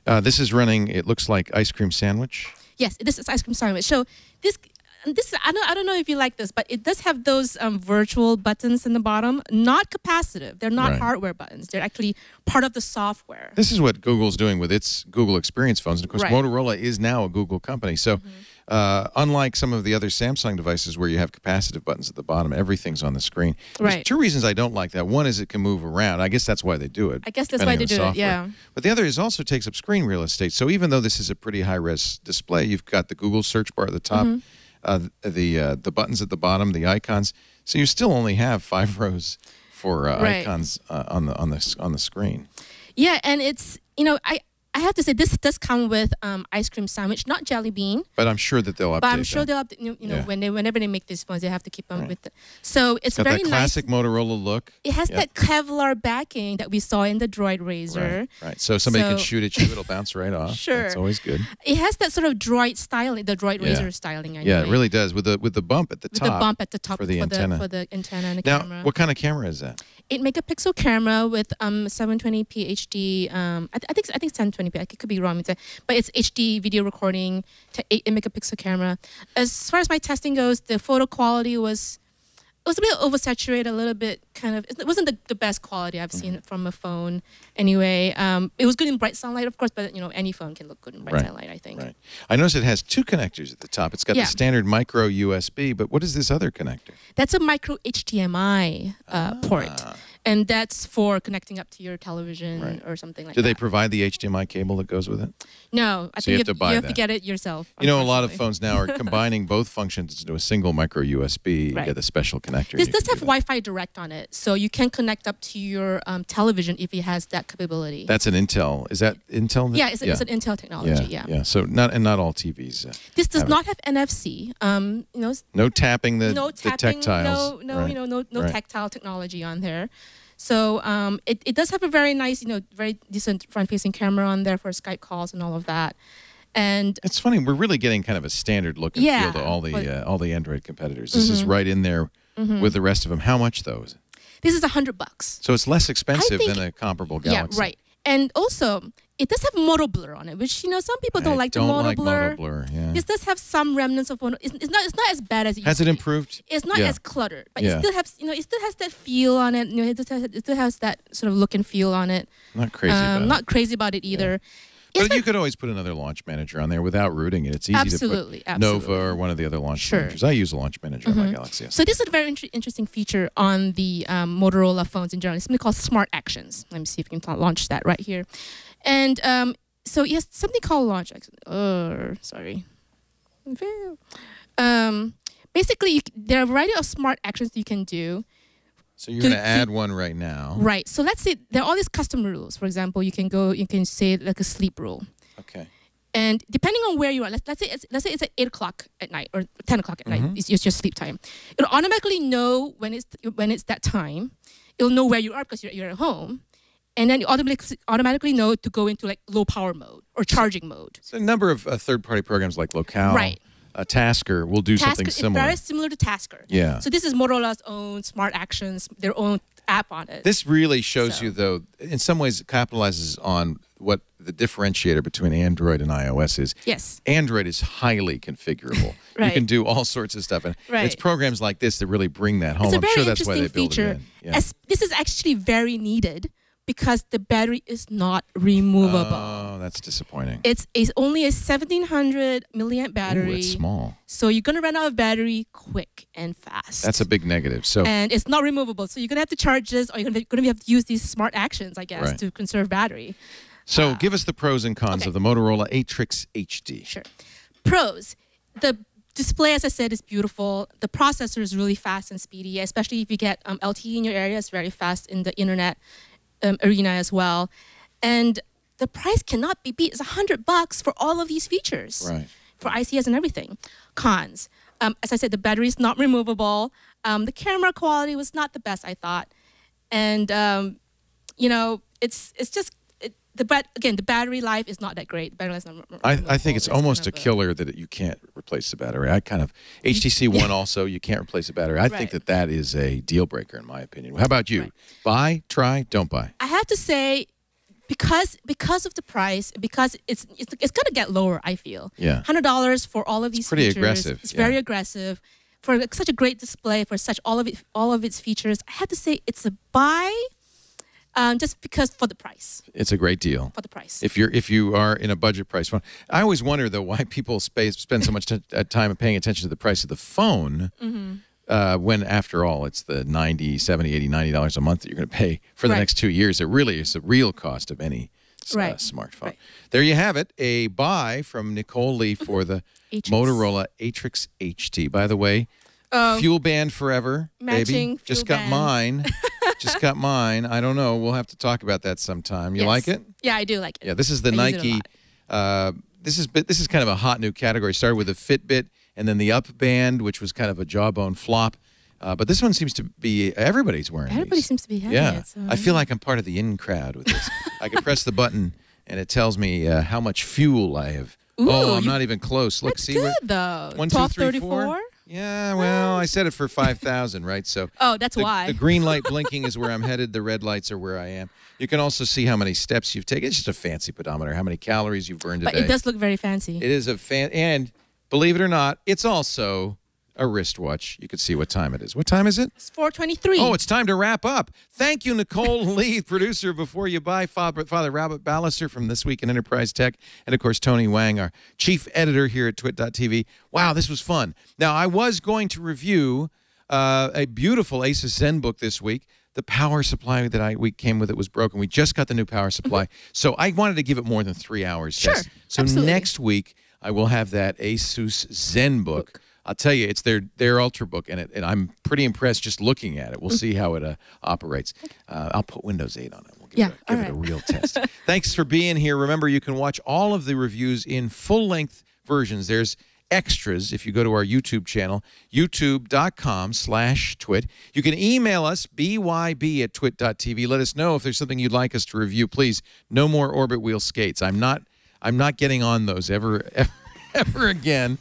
This is running. It looks like ice cream sandwich. Yes, this is ice cream sandwich. So this I don't know if you like this, but it does have those virtual buttons in the bottom. Not capacitive. They're not hardware buttons. They're actually part of the software. This is what Google's doing with its Google Experience phones. And of course, Motorola is now a Google company. So unlike some of the other Samsung devices where you have capacitive buttons at the bottom, everything's on the screen. There's two reasons I don't like that. One is it can move around. I guess that's why they do it. I guess that's why they do it, yeah. But the other is also takes up screen real estate. So even though this is a pretty high-res display, you've got the Google search bar at the top, the buttons at the bottom, the icons. So you still only have 5 rows for icons on the screen. Yeah, and it's I have to say this does come with ice cream sandwich, not jelly bean. But I'm sure that they'll update. But I'm sure they'll update. Whenever they make these phones, they have to keep on with it. So it's got very that classic Motorola look. It has that Kevlar backing that we saw in the Droid Razr. Right. So somebody can shoot at you, it'll bounce right off. Sure. That's always good. It has that sort of Droid styling, the Droid Razr styling. Yeah, it really does with the bump at the top. With the bump at the top for the antenna. For the antenna and the now, camera. What kind of camera is that? 8-megapixel camera with 720p HD. I think 720p. I could be wrong. But it's HD video recording to 8-megapixel camera. As far as my testing goes, the photo quality was a bit oversaturated, a little bit kind of. It wasn't the best quality I've seen from a phone. Anyway, it was good in bright sunlight, of course, but any phone can look good in bright sunlight, I think. Right. I noticed it has 2 connectors at the top. It's got the standard micro USB, but what is this other connector? That's a micro HDMI port. And that's for connecting up to your television or something like that. Do they provide the HDMI cable that goes with it? No, I think you have to get it yourself. You know, a lot of phones now are combining both functions into a single micro USB. You get the special connector. This does have Wi-Fi Direct on it, so you can connect up to your television if it has that capability. That's an Intel. Is that Intel? Yeah, it's an Intel technology. Yeah. So not all TVs. This does not have NFC. No tapping the No tactiles. No tactile technology on there. So it does have a very nice, very decent front-facing camera on there for Skype calls and all of that. And it's funny, we're really getting kind of a standard look and feel to all the Android competitors. This is right in there with the rest of them. How much though is it? This is $100. So it's less expensive than a comparable Galaxy. Yeah, right. And also, it does have moto blur on it, which some people don't like the moto blur. Yeah. This does have some remnants of moto. It's not as bad as it used to be. Has it improved? It's not as cluttered, but it still has it still has that feel on it. It still has that sort of look and feel on it. Not crazy about it. Not crazy about it either. But you could always put another launch manager on there without rooting it. It's easy to put Nova or one of the other launch managers. I use a launch manager on my Galaxy. So this is a very interesting feature on the Motorola phones in general. It's something called Smart Actions. Let me see if we can launch that right here. And so yes, something called Launch Actions. Sorry. Basically, there are a variety of smart actions you can do. So you're going to add one right now. Right. So let's say there are all these custom rules. For example, you can say like a sleep rule. Okay. And depending on where you are, let's say it's at 8 o'clock at night or 10 o'clock at night. It's your sleep time. It'll automatically know when it's that time. It'll know where you are because you're at home. And then you automatically know to go into like low power mode or charging mode. So a number of third-party programs like Locale, Tasker will do something similar. It's very similar to Tasker. Yeah. So this is Motorola's own Smart Actions, their own app on it. This really shows you, though, in some ways it capitalizes on what the differentiator between Android and iOS is. Yes. Android is highly configurable. You can do all sorts of stuff. And it's programs like this that really bring that home. I'm sure that's why they build it in. Yeah. This is actually very needed because the battery is not removable. Oh, that's disappointing. It's only a 1700 milliamp battery. Ooh, it's small. So you're going to run out of battery quick and fast. That's a big negative. And it's not removable. So you're going to have to charge this or you're going to have to use these smart actions, I guess, to conserve battery. So give us the pros and cons of the Motorola ATRIX HD. Sure. Pros. The display, as I said, is beautiful. The processor is really fast and speedy, especially if you get LTE in your area. It's very fast in the internet arena as well. And the price cannot be beat. It's $100 for all of these features. Right. For ICS and everything. Cons. As I said, the battery is not removable. The camera quality was not the best, I thought. And, it's just... the battery life is not that great. The battery life is not I think it's almost a killer that you can't replace the battery. HTC One also, you can't replace the battery. I think that is a deal breaker in my opinion. How about you? Buy, try, don't buy? I have to say, because of the price, because it's going to get lower, I feel. Yeah. $100 for all of these pretty features. Aggressive. It's very aggressive. For such a great display, for all of its features, I have to say it's a buy. Just because for the price. It's a great deal. For the price. If you are in a budget price phone. I always wonder, though, why people spend so much time paying attention to the price of the phone when, after all, it's the $90, $70, $80, $90 a month that you're going to pay for the next 2 years. It really is the real cost of any smartphone. There you have it. A buy from Nicole Lee for the Motorola ATRIX HD. By the way, fuel band forever, baby. Just got mine. Just got mine. I don't know. We'll have to talk about that sometime. You like it? Yeah, I do like it. Yeah, this is the Nike. This is kind of a hot new category. Started with a Fitbit and then the Up Band, which was kind of a jawbone flop. But this one seems to be everybody's wearing. Everybody seems to be having it. So. I feel like I'm part of the in crowd with this. I can press the button and it tells me how much fuel I have. Ooh, I'm not even close. Look, that's see, good though. 1, 2, 3, 4. Yeah, well, I said it for 5,000, right? So that's why. The green light blinking is where I'm headed. The red lights are where I am. You can also see how many steps you've taken. It's just a fancy pedometer, how many calories you've burned today. But it does look very fancy. It is and believe it or not, it's also a wristwatch. You can see what time it is. What time is it? It's 4:23. Oh, it's time to wrap up. Thank you, Nicole Lee, producer Before You Buy, Father Robert Ballister from This Week in Enterprise Tech, and, of course, Tony Wang, our chief editor here at twit.tv. Wow, this was fun. Now, I was going to review a beautiful Asus Zen book this week. the power supply that we came with it was broken. We just got the new power supply. So I wanted to give it more than 3 hours. Sure, So absolutely. next week, I will have that Asus ZenBook. I'll tell you, it's their Ultrabook, and I'm pretty impressed just looking at it. We'll see how it operates. I'll put Windows 8 on it. We'll give it a real test. Thanks for being here. Remember, you can watch all of the reviews in full-length versions. There's extras if you go to our YouTube channel, youtube.com/twit. You can email us, byb@twit.tv. Let us know if there's something you'd like us to review. Please, no more Orbit Wheel skates. I'm not getting on those ever again.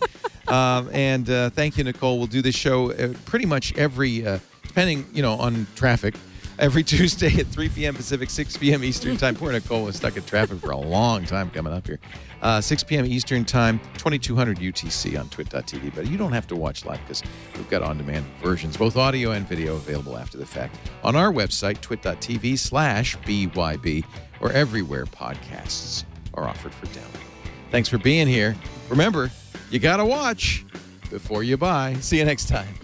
And thank you, Nicole. We'll do this show pretty much every, depending, on traffic, every Tuesday at 3 p.m. Pacific, 6 p.m. Eastern Time. Poor Nicole was stuck in traffic for a long time coming up here. 6 p.m. Eastern Time, 2200 UTC on twit.tv. But you don't have to watch live because we've got on-demand versions, both audio and video, available after the fact on our website, twit.tv/BYB, or everywhere podcasts are offered for download. Thanks for being here. Remember, you got to watch before you buy. See you next time.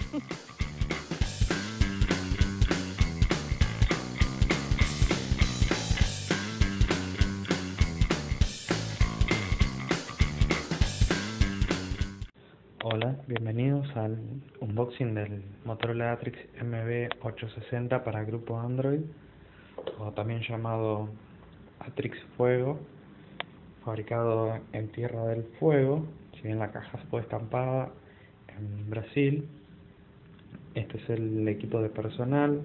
Hola, bienvenidos al unboxing del Motorola ATRIX MB860 para grupo Android, o también llamado ATRIX Fuego, fabricado en Tierra del Fuego. Si bien la caja fue estampada en Brasil, este es el equipo de personal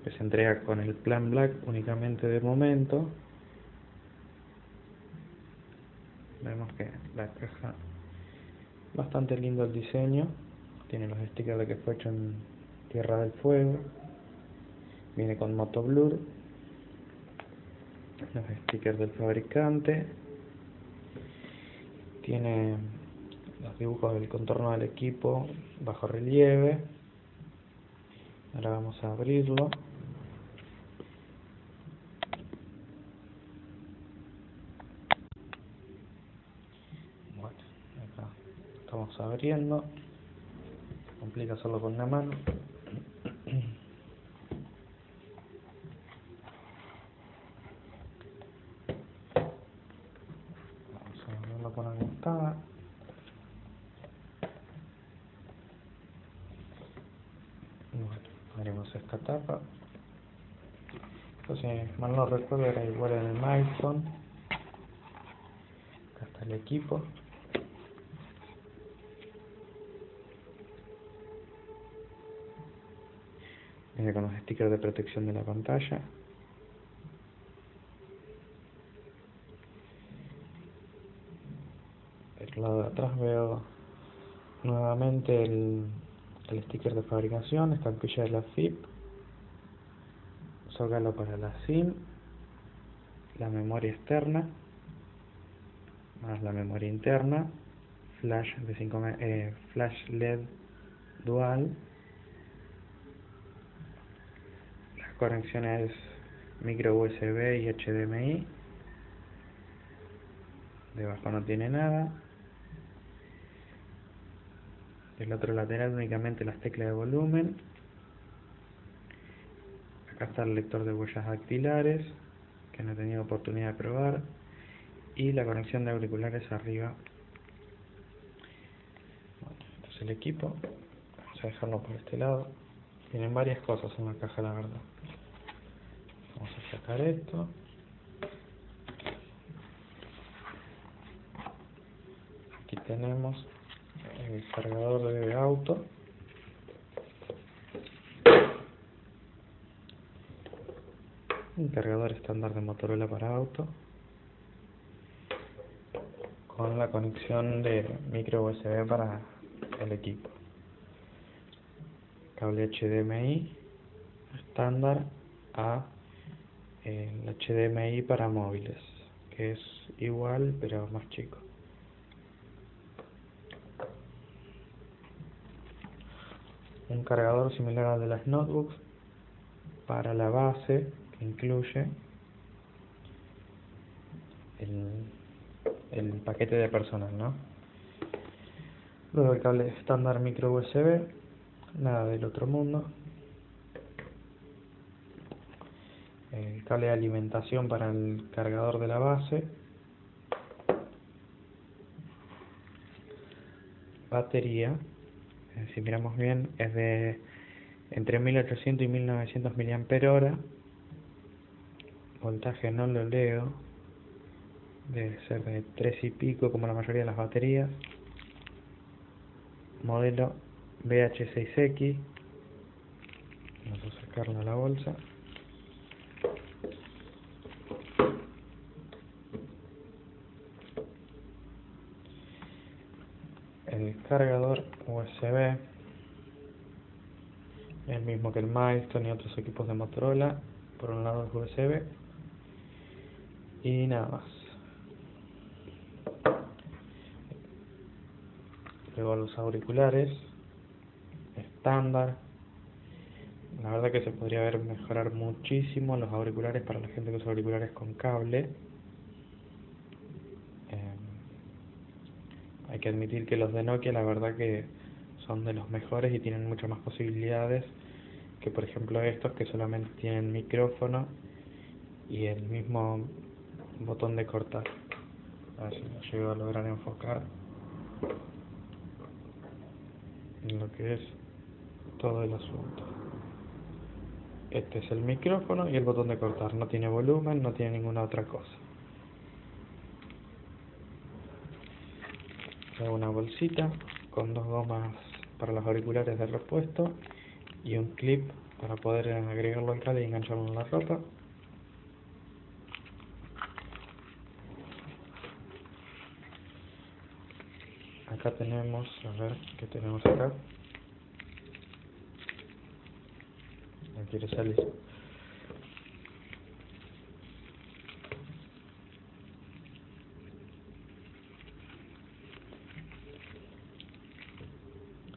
que se entrega con el plan Black únicamente de momento. Vemos que la caja, bastante lindo el diseño, tiene los stickers de que fue hecho en Tierra del Fuego, viene con Motoblur, los stickers del fabricante, tiene los dibujos del contorno del equipo bajo relieve. Ahora vamos a abrirlo. Bueno, acá estamos abriendo, complica hacerlo con una mano. Por donde estaba. Bueno, abrimos esta tapa. Esto, si mal no recuerdo, era igual en el milestone. Acá está el equipo. Viene con los stickers de protección de la pantalla. Del lado de atrás veo nuevamente el sticker de fabricación, estampilla de la FIP, zócalo para la SIM, la memoria externa, más la memoria interna, flash de flash LED dual, las conexiones micro USB y HDMI, debajo no tiene nada. Del otro lateral únicamente las teclas de volumen. Acá está el lector de huellas dactilares, que no he tenido oportunidad de probar, y la conexión de auriculares arriba. Bueno, este es el equipo. Vamos a dejarlo por este lado. Tienen varias cosas en la caja, la verdad. Vamos a sacar esto. Aquí tenemos el cargador de auto, un cargador estándar de Motorola para auto, con la conexión de micro USB para el equipo, cable HDMI estándar a el HDMI para móviles, que es igual pero más chico. Un cargador similar al de las notebooks para la base, que incluye el paquete de personal, ¿no? Luego el cable estándar micro USB, nada del otro mundo. el cable de alimentación para el cargador de la base, batería, si miramos bien es de entre 1800 y 1900 mAh, voltaje no lo leo, debe ser de 3 y pico como la mayoría de las baterías, modelo BH6X, vamos a sacarlo a la bolsa. El cargador USB, el mismo que el Milestone y otros equipos de Motorola, por un lado es USB y nada más. Luego los auriculares estándar, la verdad que se podría mejorar muchísimo los auriculares para la gente que usa auriculares con cable. Hay que admitir que los de Nokia la verdad que son de los mejores y tienen muchas más posibilidades que por ejemplo estos que solamente tienen micrófono y el mismo botón de cortar. A ver si lo llego a lograr enfocar en lo que es todo el asunto. Este es el micrófono y el botón de cortar, no tiene volumen, no tiene ninguna otra cosa. Una bolsita con dos gomas para los auriculares de repuesto y un clip para poder agregarlo al cable y engancharlo en la ropa. Acá tenemos, a ver, ¿qué tenemos acá? No quiere salir.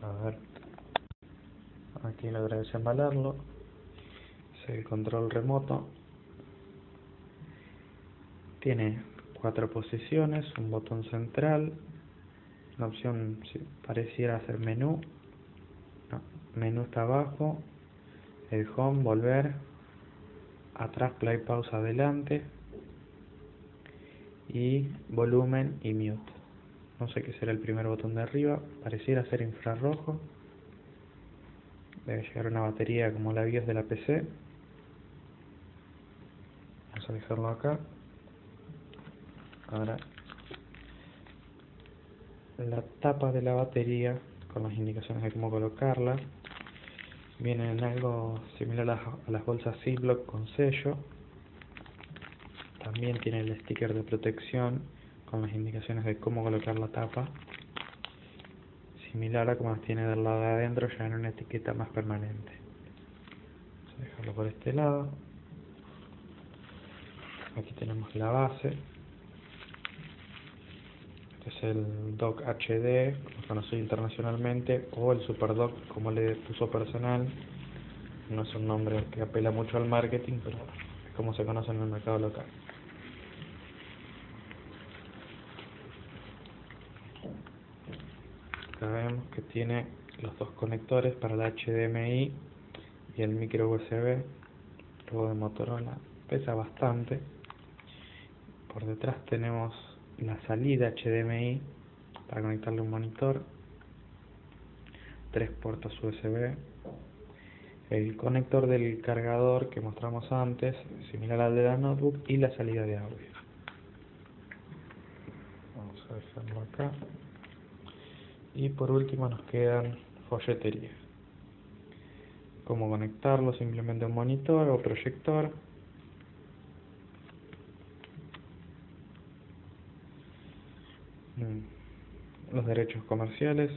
A ver, aquí logré desembalarlo. Es el control remoto. Tiene 4 posiciones, un botón central, una opción si pareciera ser menú. No, menú está abajo, el home, volver, atrás, play, pausa, adelante y volumen y mute. No sé qué será el primer botón de arriba, pareciera ser infrarrojo. Debe llegar una batería como la BIOS de la PC. Vamos a dejarlo acá. Ahora la tapa de la batería con las indicaciones de cómo colocarla. Viene en algo similar a las bolsas Ziploc con sello. También tiene el sticker de protección con las indicaciones de cómo colocar la tapa, similar a como las tiene del lado de adentro, ya en una etiqueta más permanente. Vamos a dejarlo por este lado. Aquí tenemos la base. Este es el dock HD, conocido internacionalmente, o el Super Dock, como le puso personal. No es un nombre que apela mucho al marketing, pero es como se conoce en el mercado local. Acá vemos que tiene los dos conectores para el HDMI y el micro USB, luego de Motorola, pesa bastante. Por detrás tenemos la salida HDMI para conectarle un monitor, 3 puertos USB, el conector del cargador que mostramos antes, similar al de la notebook, y la salida de audio. Vamos a dejarlo acá. Y por último nos quedan folletería. Cómo conectarlo, simplemente un monitor o proyector. Los derechos comerciales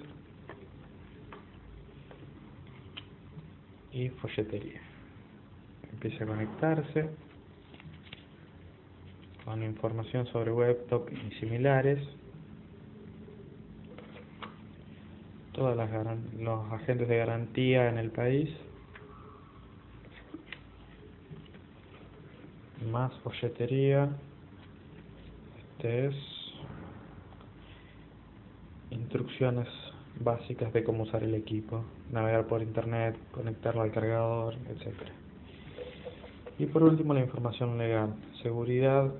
y folletería. Empieza a conectarse con información sobre webtop y similares. Todos los agentes de garantía en el país, más folletería. Este es instrucciones básicas de cómo usar el equipo, navegar por internet, conectarlo al cargador, etc. Y por último, la información legal, seguridad,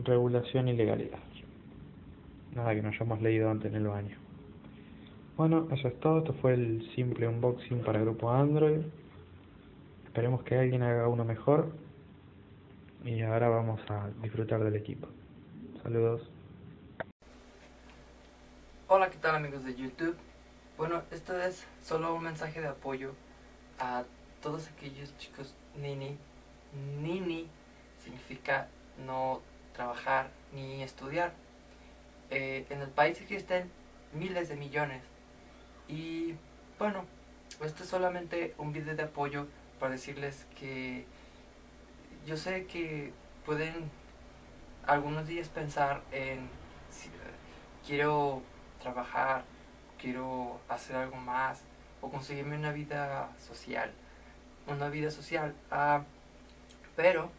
regulación y legalidad. Nada que no hayamos leído antes en el baño. Bueno, eso es todo. Esto fue el simple unboxing para grupo Android. Esperemos que alguien haga uno mejor. Y ahora vamos a disfrutar del equipo. Saludos. Hola, ¿qué tal amigos de YouTube? Bueno, esto es solo un mensaje de apoyo a todos aquellos chicos nini. Nini significa no trabajar ni estudiar. En el país existen miles de millones. Y bueno, esto es solamente un video de apoyo para decirles que yo sé que pueden algunos días pensar en si, quiero trabajar, quiero hacer algo más o conseguirme una vida social, pero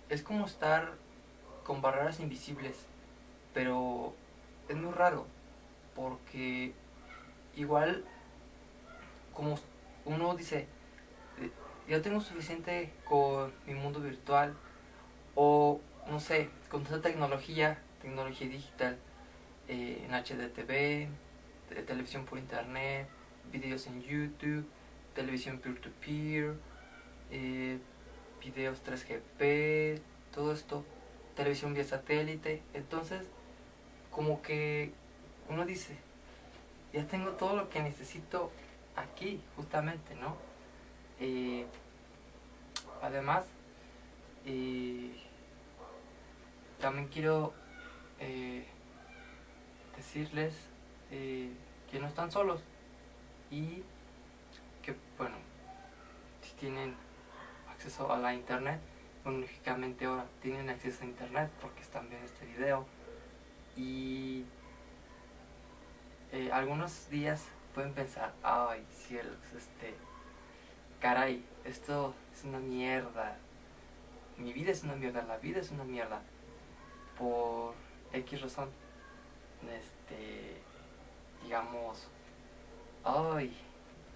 es como estar con barreras invisibles, pero es muy raro porque igual como uno dice, yo tengo suficiente con mi mundo virtual o no sé, con toda tecnología digital, en HDTV, televisión por internet, videos en YouTube, televisión peer-to-peer, videos 3GP, todo esto, televisión vía satélite. Entonces, como que uno dice, ya tengo todo lo que necesito aquí, justamente, ¿no? Además, también quiero decirles que no están solos y que, bueno, si tienen acceso a la internet, bueno, lógicamente ahora tienen acceso a internet porque están viendo este video y algunos días pueden pensar, ay cielos, caray, esto es una mierda, mi vida es una mierda, la vida es una mierda por X razón. Digamos, ay,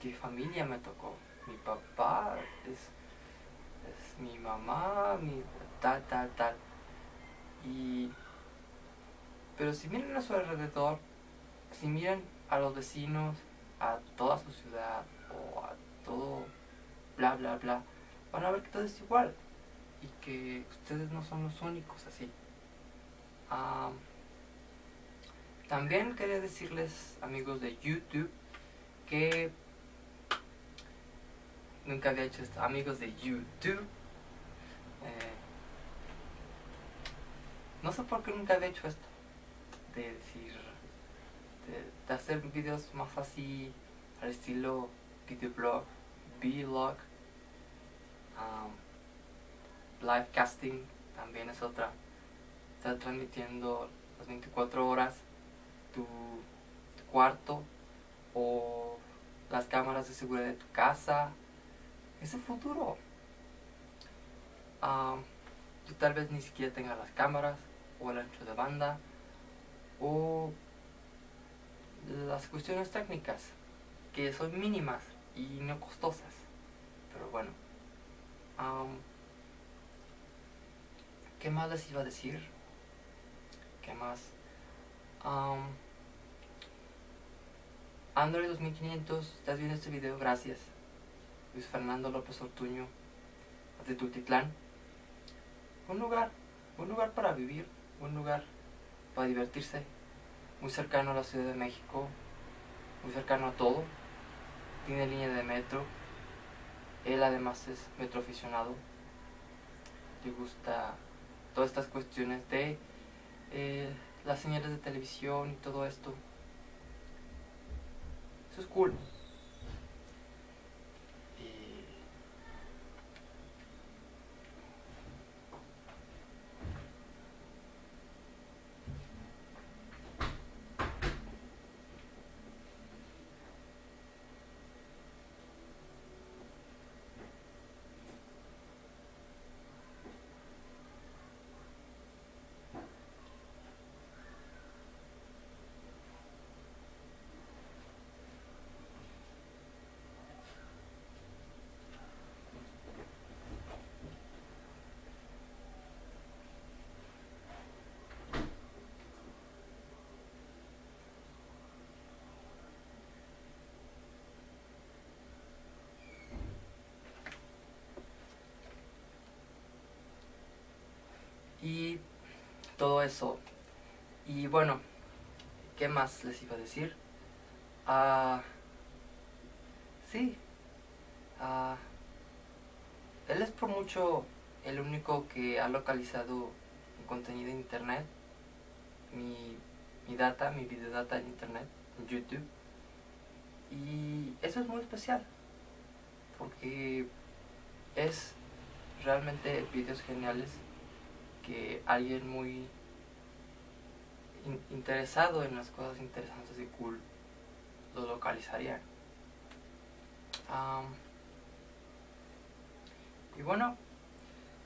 qué familia me tocó, mi papá es mi mamá, mi tal, pero si miran a su alrededor, si miran a los vecinos, a toda su ciudad o a todo bla bla bla, van a ver que todo es igual y que ustedes no son los únicos así. También quería decirles, amigos de YouTube, que nunca había hecho esto. Amigos de YouTube, no sé por qué nunca había hecho esto. De decir, de hacer videos más así, al estilo videoblog, vlog, livecasting, también es otra. Estar transmitiendo las 24 horas tu cuarto o las cámaras de seguridad de tu casa. Es el futuro. Yo tal vez ni siquiera tenga las cámaras o el ancho de banda o las cuestiones técnicas que son mínimas y no costosas, pero bueno. ¿Qué más les iba a decir? ¿Qué más? Android 2500, estás viendo este video, gracias. Luis Fernando López Ortuño, de Tultitlán. Un lugar para vivir, un lugar para divertirse, muy cercano a la Ciudad de México, muy cercano a todo. Tiene línea de metro. Él además es metro aficionado. Le gusta todas estas cuestiones de las señales de televisión y todo esto. Eso es cool. todo eso. Y bueno, ¿qué más les iba a decir? Sí, él es por mucho el único que ha localizado un contenido en internet, mi videodata en internet, en YouTube. Y eso es muy especial, porque es realmente videos geniales que alguien muy interesado en las cosas interesantes y cool lo localizaría. Y bueno,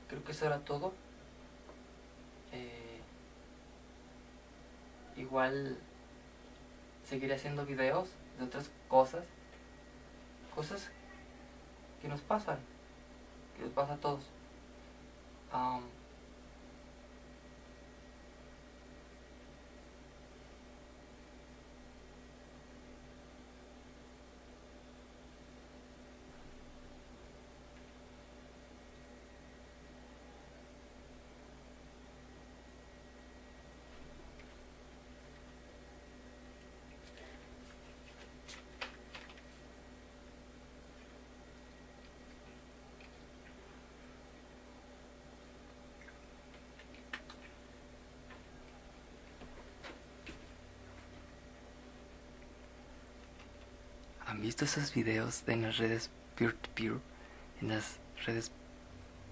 creo que eso era todo. Igual seguiré haciendo videos de otras cosas que nos pasan, que nos pasa a todos. ¿Han visto esos videos en las redes peer-to-peer? En las redes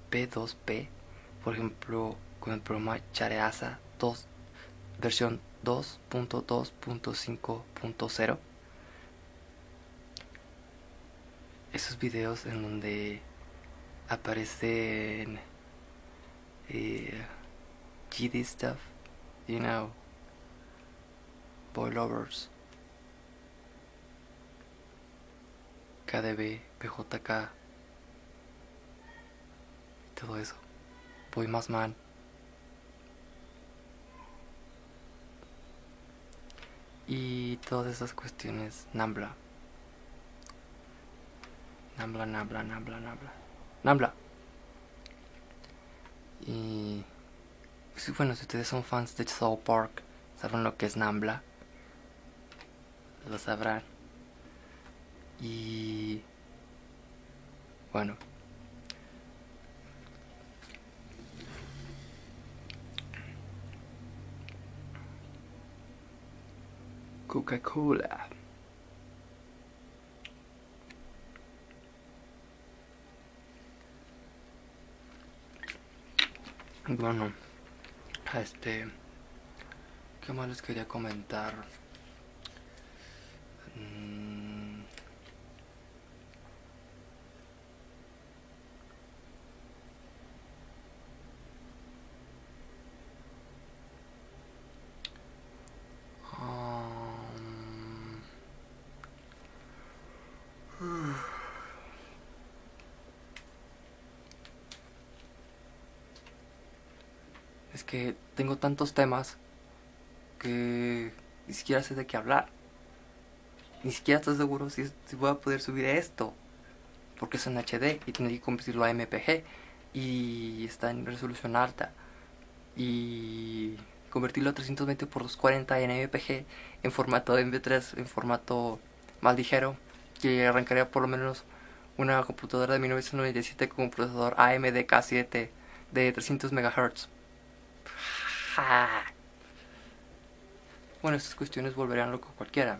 P2P, por ejemplo, con el programa Chareasa 2, versión 2.2.5.0. Esos videos en donde aparecen GD stuff, you know, boy lovers, KDB, PJK, y todo eso, Boy Más Man. Y todas esas cuestiones, Nambla. Y bueno, si ustedes son fans de South Park, saben lo que es Nambla, lo sabrán. Y bueno, Coca-Cola. Bueno, ¿qué más les quería comentar? Es que tengo tantos temas que ni siquiera sé de qué hablar. Ni siquiera estoy seguro si voy a poder subir esto, porque es en HD y tiene que convertirlo a MPG y está en resolución alta, y convertirlo a 320 por 240 en MPG en formato MP3, en formato más ligero, que arrancaría por lo menos una computadora de 1997 con un procesador AMD K7 de 300 MHz. Bueno, estas cuestiones volverían loco a cualquiera,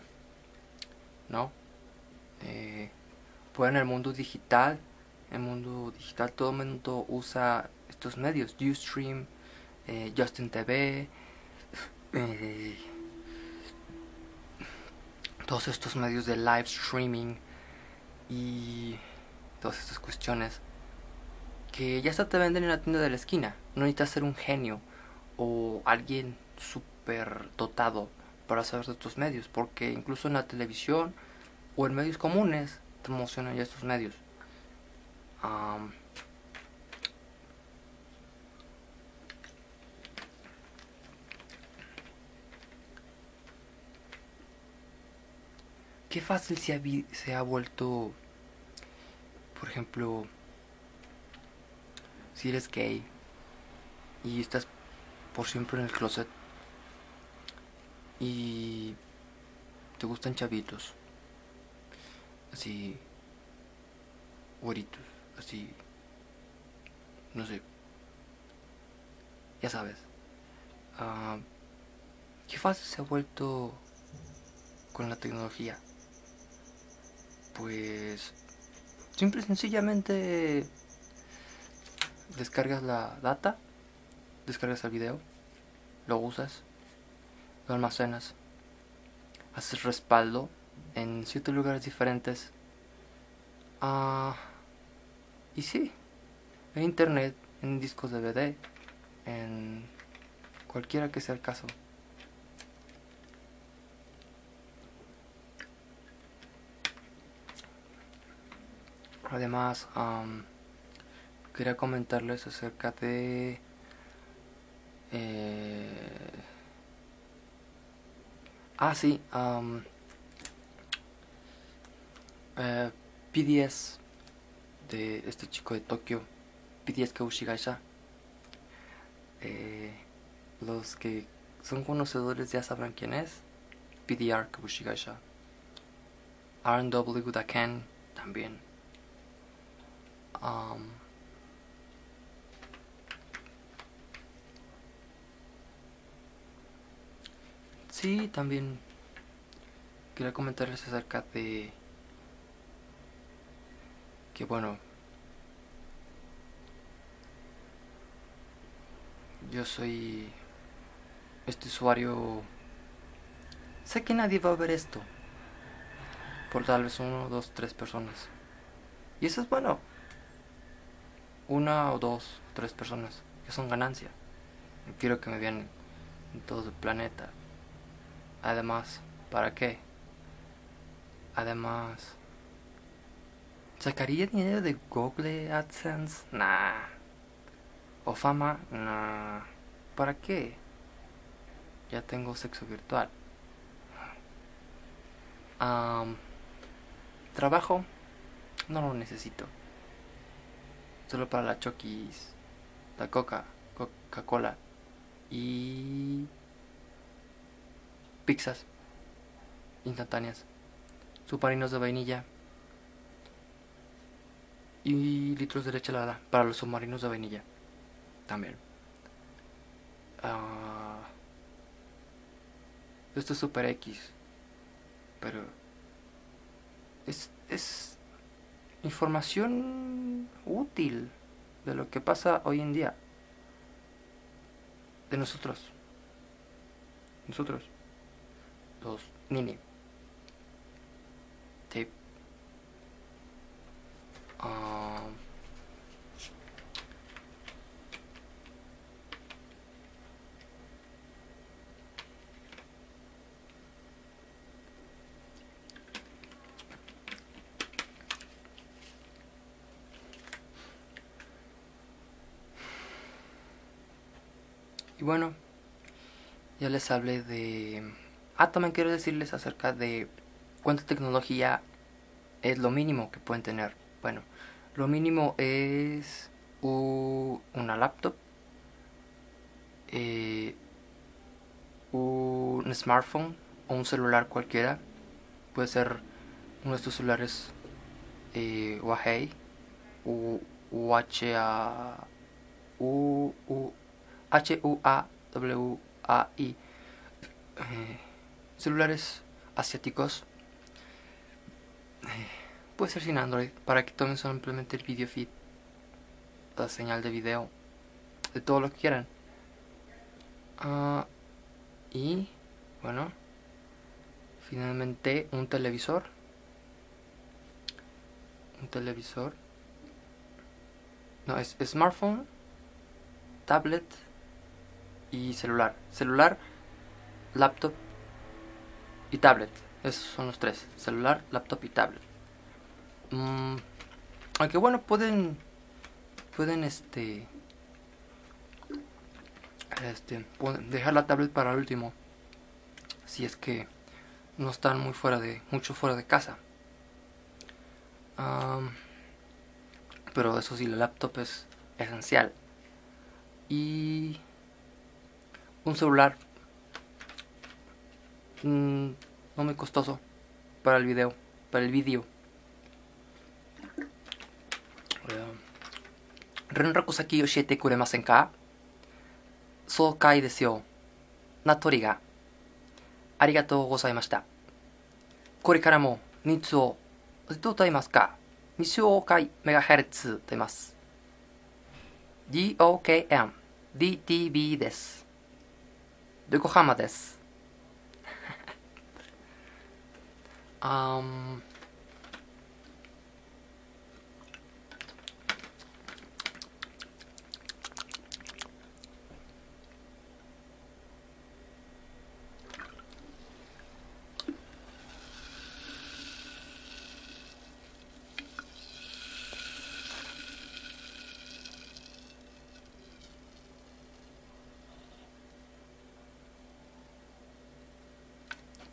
¿no? Pues en el mundo digital todo el mundo usa estos medios, Ustream, Justin TV, todos estos medios de live streaming y todas estas cuestiones que ya hasta te venden en la tienda de la esquina. No necesitas ser un genio o alguien súper dotado para saber de estos medios, porque incluso en la televisión o en medios comunes promocionan ya estos medios. Qué fácil se ha vuelto, por ejemplo, si eres gay y estás por siempre en el closet y te gustan chavitos, así, güeritos, así, no sé, ya sabes, qué fácil se ha vuelto con la tecnología. Pues simple y sencillamente descargas la data, descargas el video, lo usas, lo almacenas, haces respaldo en 7 lugares diferentes. Y sí, en internet, en discos DVD, en cualquiera que sea el caso. Además, quería comentarles acerca de sí, PDS de este chico de Tokio, PDS Kaushigaisha. Los que son conocedores ya sabrán quién es. PDR Kaushigaisha. R&W Daken también. Sí, también quería comentarles acerca de que, bueno, yo soy este usuario. Sé que nadie va a ver esto, por tal vez 1, 2, 3 personas, y eso es bueno. 1 o 2, 3 personas, que son ganancia. No quiero que me vean en todo el planeta. Además, ¿para qué? Además, ¿sacaría dinero de Google AdSense? Nah. ¿O fama? Nah. ¿Para qué? Ya tengo sexo virtual. Trabajo, no lo necesito. Solo para la Chokis, la Coca-Cola y pizzas instantáneas, submarinos de vainilla y litros de leche helada para los submarinos de vainilla también. Esto es super X, pero es información útil de lo que pasa hoy en día, de nosotros, los nini. Sí. Y bueno, ya les hablé de... también quiero decirles acerca de cuánta tecnología es lo mínimo que pueden tener. Bueno, lo mínimo es una laptop, un smartphone o un celular cualquiera. Puede ser uno de estos celulares Huawei, HUAWI, celulares asiáticos. Puede ser sin Android, para que tomen simplemente el video feed, la señal de video, de todo lo que quieran. Y bueno, finalmente un televisor. No, es smartphone, tablet y celular. Celular, laptop y tablet. Esos son los tres: celular, laptop y tablet. Aunque bueno, pueden dejar la tablet para el último, si es que no están mucho fuera de casa. Pero eso sí, la laptop es esencial. Y un celular no muy costoso para el video. Renrakusaki yoshite kuremasen ka? Soukai desu yo. Natori ga. Arigatou gozaimashita. これからもニッツをどうと言いますか2周回メガヘルツと言います。DOKM DTB です。横浜です。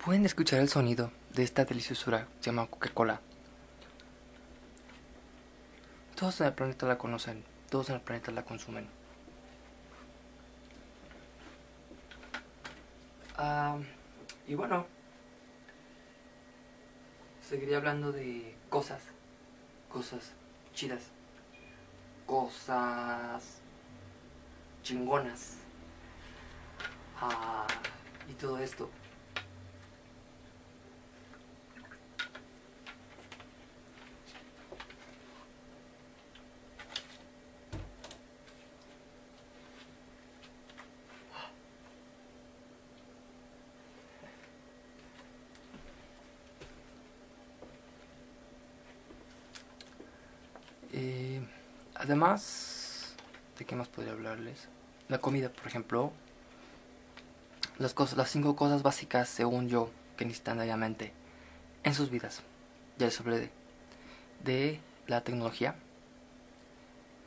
Pueden escuchar el sonido de esta deliciosura, se llama Coca-Cola. Todos en el planeta la conocen, todos en el planeta la consumen. Y bueno, seguiré hablando de cosas chidas, cosas chingonas, y todo esto. Además, ¿de qué más podría hablarles? La comida, por ejemplo. Las 5 cosas básicas, según yo, que necesitan diariamente en sus vidas. Ya les hablé de la tecnología.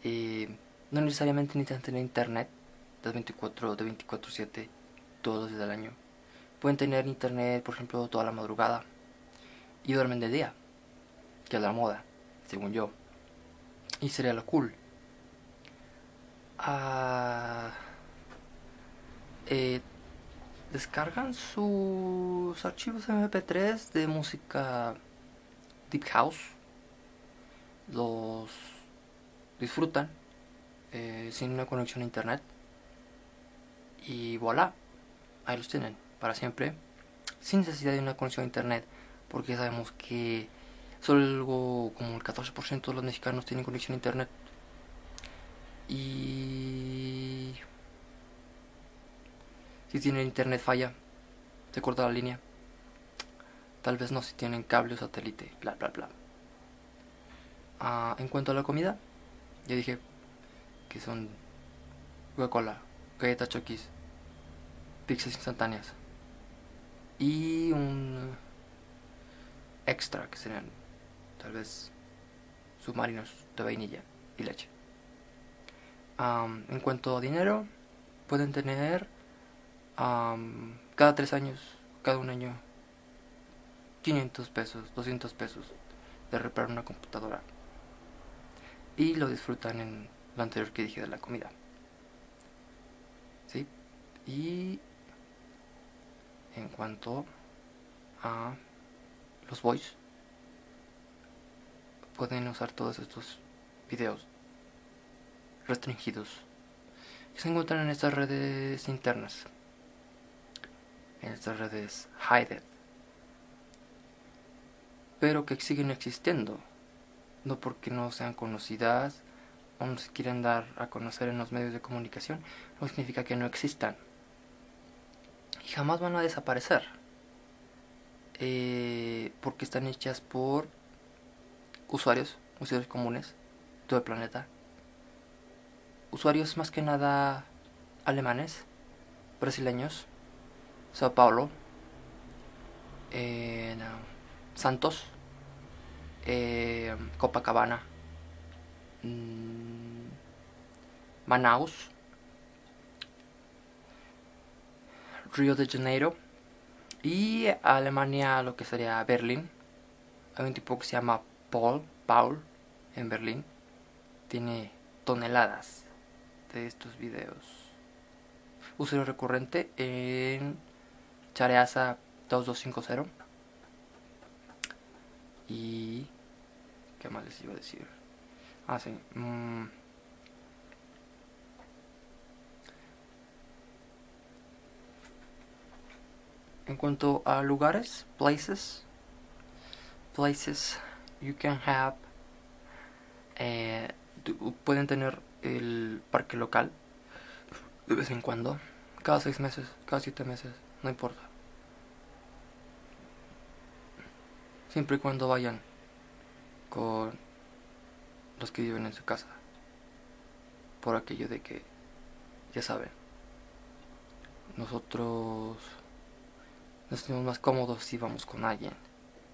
No necesariamente necesitan tener internet de 24/7 todos los días del año. Pueden tener internet, por ejemplo, toda la madrugada y duermen de día, que es la moda, según yo. Y sería lo cool. Descargan sus archivos MP3 de música Deep House. Los disfrutan sin una conexión a internet. Y voilà, ahí los tienen para siempre, sin necesidad de una conexión a internet, porque sabemos que solo algo como el 14% de los mexicanos tienen conexión a internet. Y si tienen internet falla, se corta la línea. Tal vez no si tienen cable o satélite, bla bla bla. En cuanto a la comida, ya dije que son Coca-Cola, galletas Chokis, pizzas instantáneas y un extra que serían tal vez submarinos de vainilla y leche. En cuanto a dinero, pueden tener cada 3 años, cada 1 año, 500 pesos, 200 pesos de reparar una computadora. Y lo disfrutan en lo anterior que dije de la comida. ¿Sí? Y en cuanto a los boys, pueden usar todos estos videos restringidos que se encuentran en estas redes internas, en estas redes hidden, pero que siguen existiendo, no porque no sean conocidas o no se quieran dar a conocer en los medios de comunicación, no significa que no existan y jamás van a desaparecer, porque están hechas por usuarios comunes de todo el planeta, usuarios más que nada alemanes, brasileños, Sao Paulo, Santos, Copacabana, Manaus, Río de Janeiro y Alemania, lo que sería Berlín. Hay un tipo que se llama Paul en Berlín, tiene toneladas de estos videos usuario recurrente en Chareasa 2250. Y ¿qué más les iba a decir? Ah, sí. En cuanto a lugares, places, you can have, pueden tener el parque local de vez en cuando, cada 6 meses, cada 7 meses, no importa. Siempre y cuando vayan con los que viven en su casa, por aquello de que, ya saben, nosotros nos sentimos más cómodos si vamos con alguien,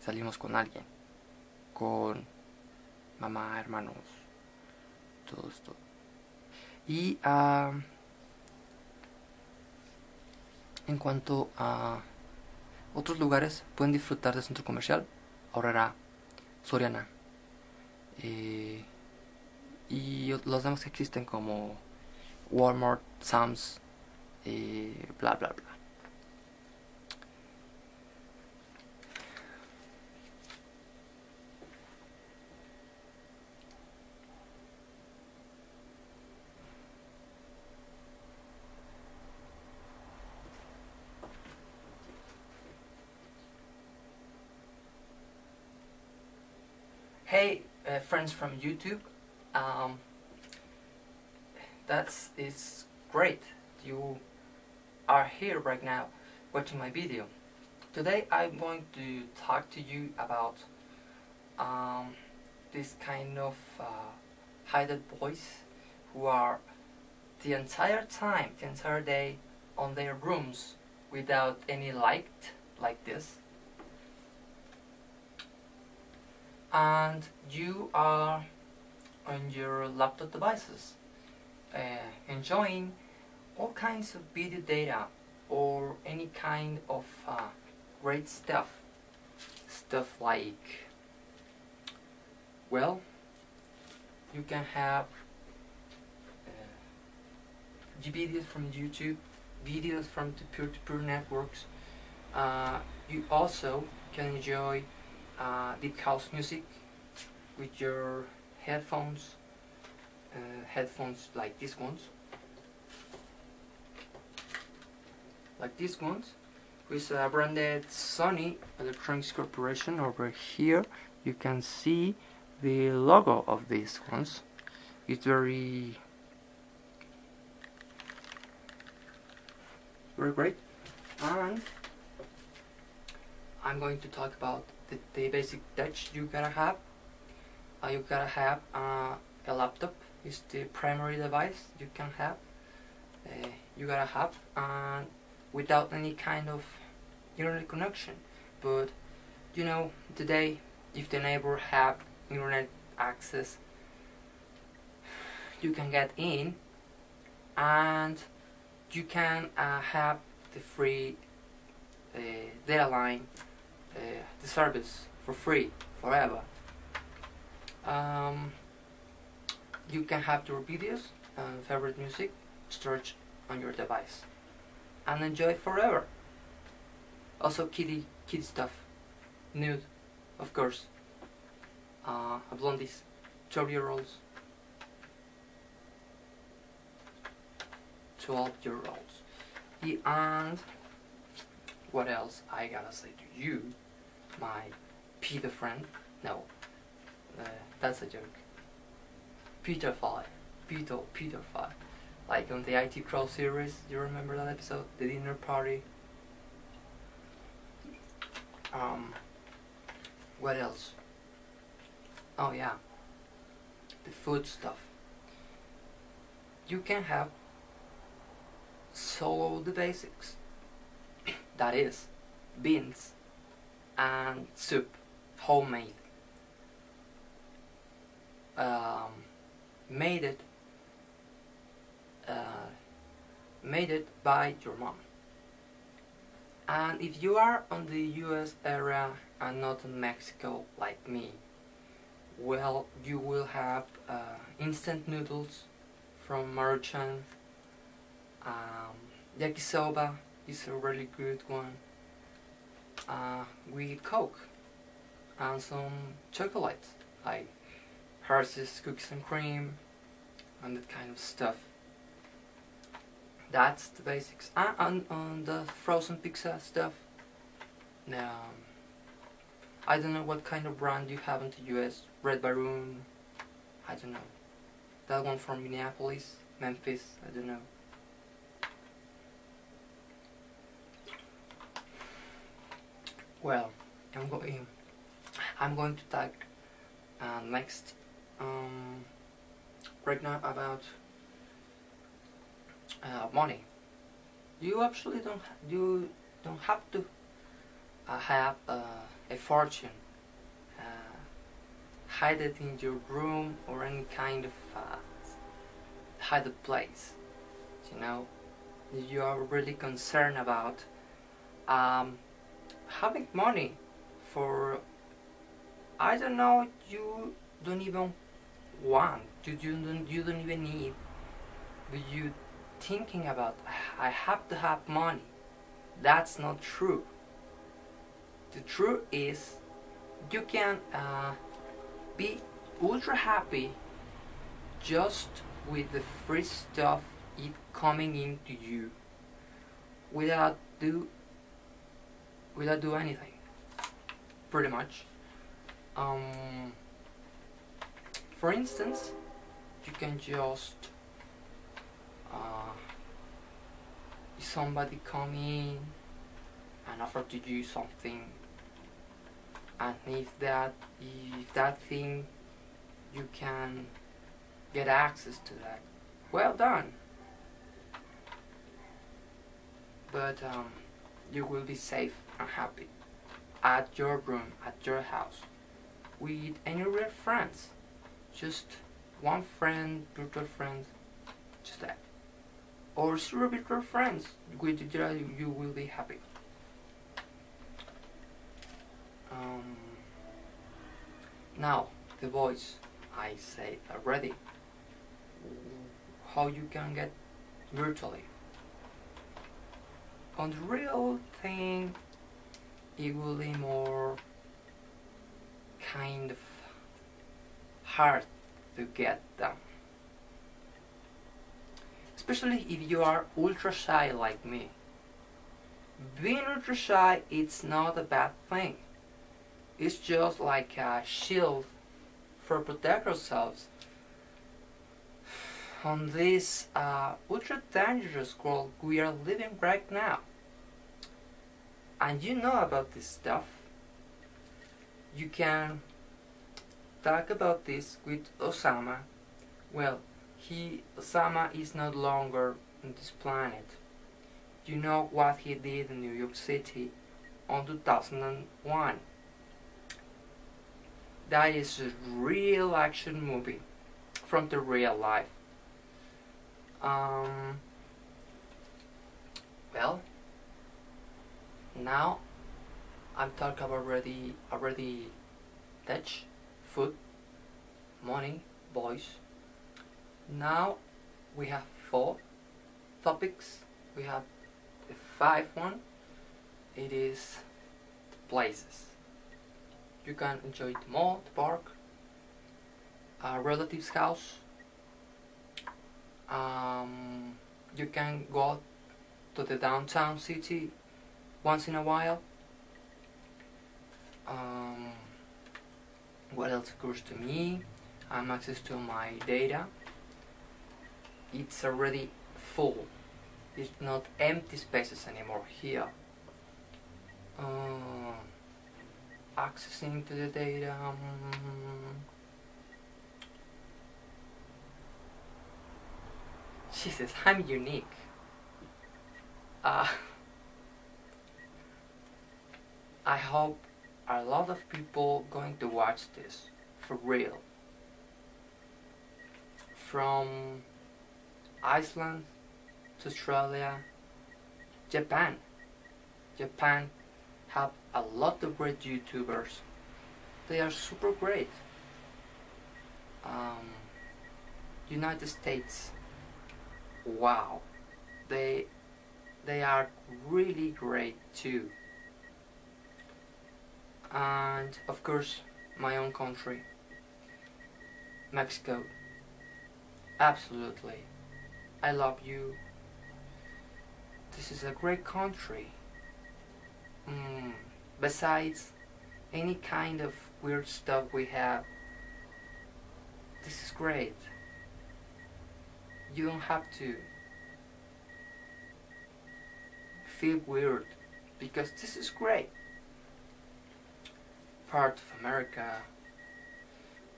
salimos con alguien, con mamá, hermanos, todo esto. Y en cuanto a otros lugares, pueden disfrutar del centro comercial Aurrera, Soriana, y los demás que existen como Walmart, Sam's, bla bla bla. Hey, friends from YouTube, it's great you are here right now watching my video. Today I'm going to talk to you about this kind of hidden boys who are the entire day on their rooms without any light like this. And you are on your laptop devices enjoying all kinds of video data or any kind of great stuff like, well, you can have videos from YouTube, videos from the peer-to-peer networks. You also can enjoy deep house music with your headphones like these ones, with a branded Sony Electronics Corporation. Over here you can see the logo of these ones. It's very great, and I'm going to talk about the basic touch you gotta have. You gotta have a laptop. Is the primary device you can have. You gotta have, without any kind of internet connection. But you know, today, if the neighbor have internet access, you can get in, and you can have the free data line, the service for free forever. You can have your videos and favorite music stored on your device and enjoy forever. Also kid stuff, nude, of course, blondies, 12-year-olds, 12-year-olds. And what else I gotta say to you, my pedo friend? No, that's a joke. Pedophile. Like on the IT Crow series, you remember that episode? The dinner party. What else? Oh yeah, the food stuff. You can have solo the basics. That is, beans and soup, homemade. Made it by your mom. And if you are on the US area and not in Mexico like me, well, you will have instant noodles from Merchant, yakisoba is a really good one, with Coke and some chocolate like Hershey's cookies and cream and that kind of stuff. That's the basics. And on the frozen pizza stuff, now I don't know what kind of brand you have in the US. Red Baron, I don't know. That one from Minneapolis, Memphis, I don't know. Well, I'm going to talk next right now about money. You actually don't have to have a fortune. Hide it in your room or any kind of hidden place. You know, you are really concerned about having money for, I don't know, you don't even want, you don't even need, but you thinking about, I have to have money. That's not true. The truth is you can be ultra happy just with the free stuff it coming into you without do anything, pretty much. For instance, you can just somebody come in and offer to you something, and if that thing you can get access to that, well done. But you will be safe and happy at your room, at your house, with any real friends. Just one friend, virtual friends, just that. Or 0 virtual friends, with you will be happy. Now, the voice, I say already, how you can get virtually. On the real thing, it will be more kind of hard to get them. Especially if you are ultra shy like me. Being ultra shy, it's not a bad thing. It's just like a shield for protect ourselves on this ultra dangerous world we are living right now. And you know about this stuff. You can talk about this with Osama. Well, Osama is no longer on this planet. You know what he did in New York City on 2001. That is a real action movie from the real life. Well, now I'm talking about already touch, food, money, boys. Now we have 4 topics. We have the 5th one. It is the places. You can enjoy the mall, the park, a relative's house. You can go to the downtown city once in a while. What else occurs to me? I have access to my data. It's already full. It's not empty spaces anymore here. Accessing to the data. Jesus, I'm unique. I hope a lot of people going to watch this for real. From Iceland to Australia, Japan. Japan have a lot of great YouTubers. They are super great. United States. Wow. They they are really great too. And of course, my own country, Mexico. Absolutely, I love you. This is a great country. Besides any kind of weird stuff we have, this is great. You don't have to feel weird, because this is great. Part of America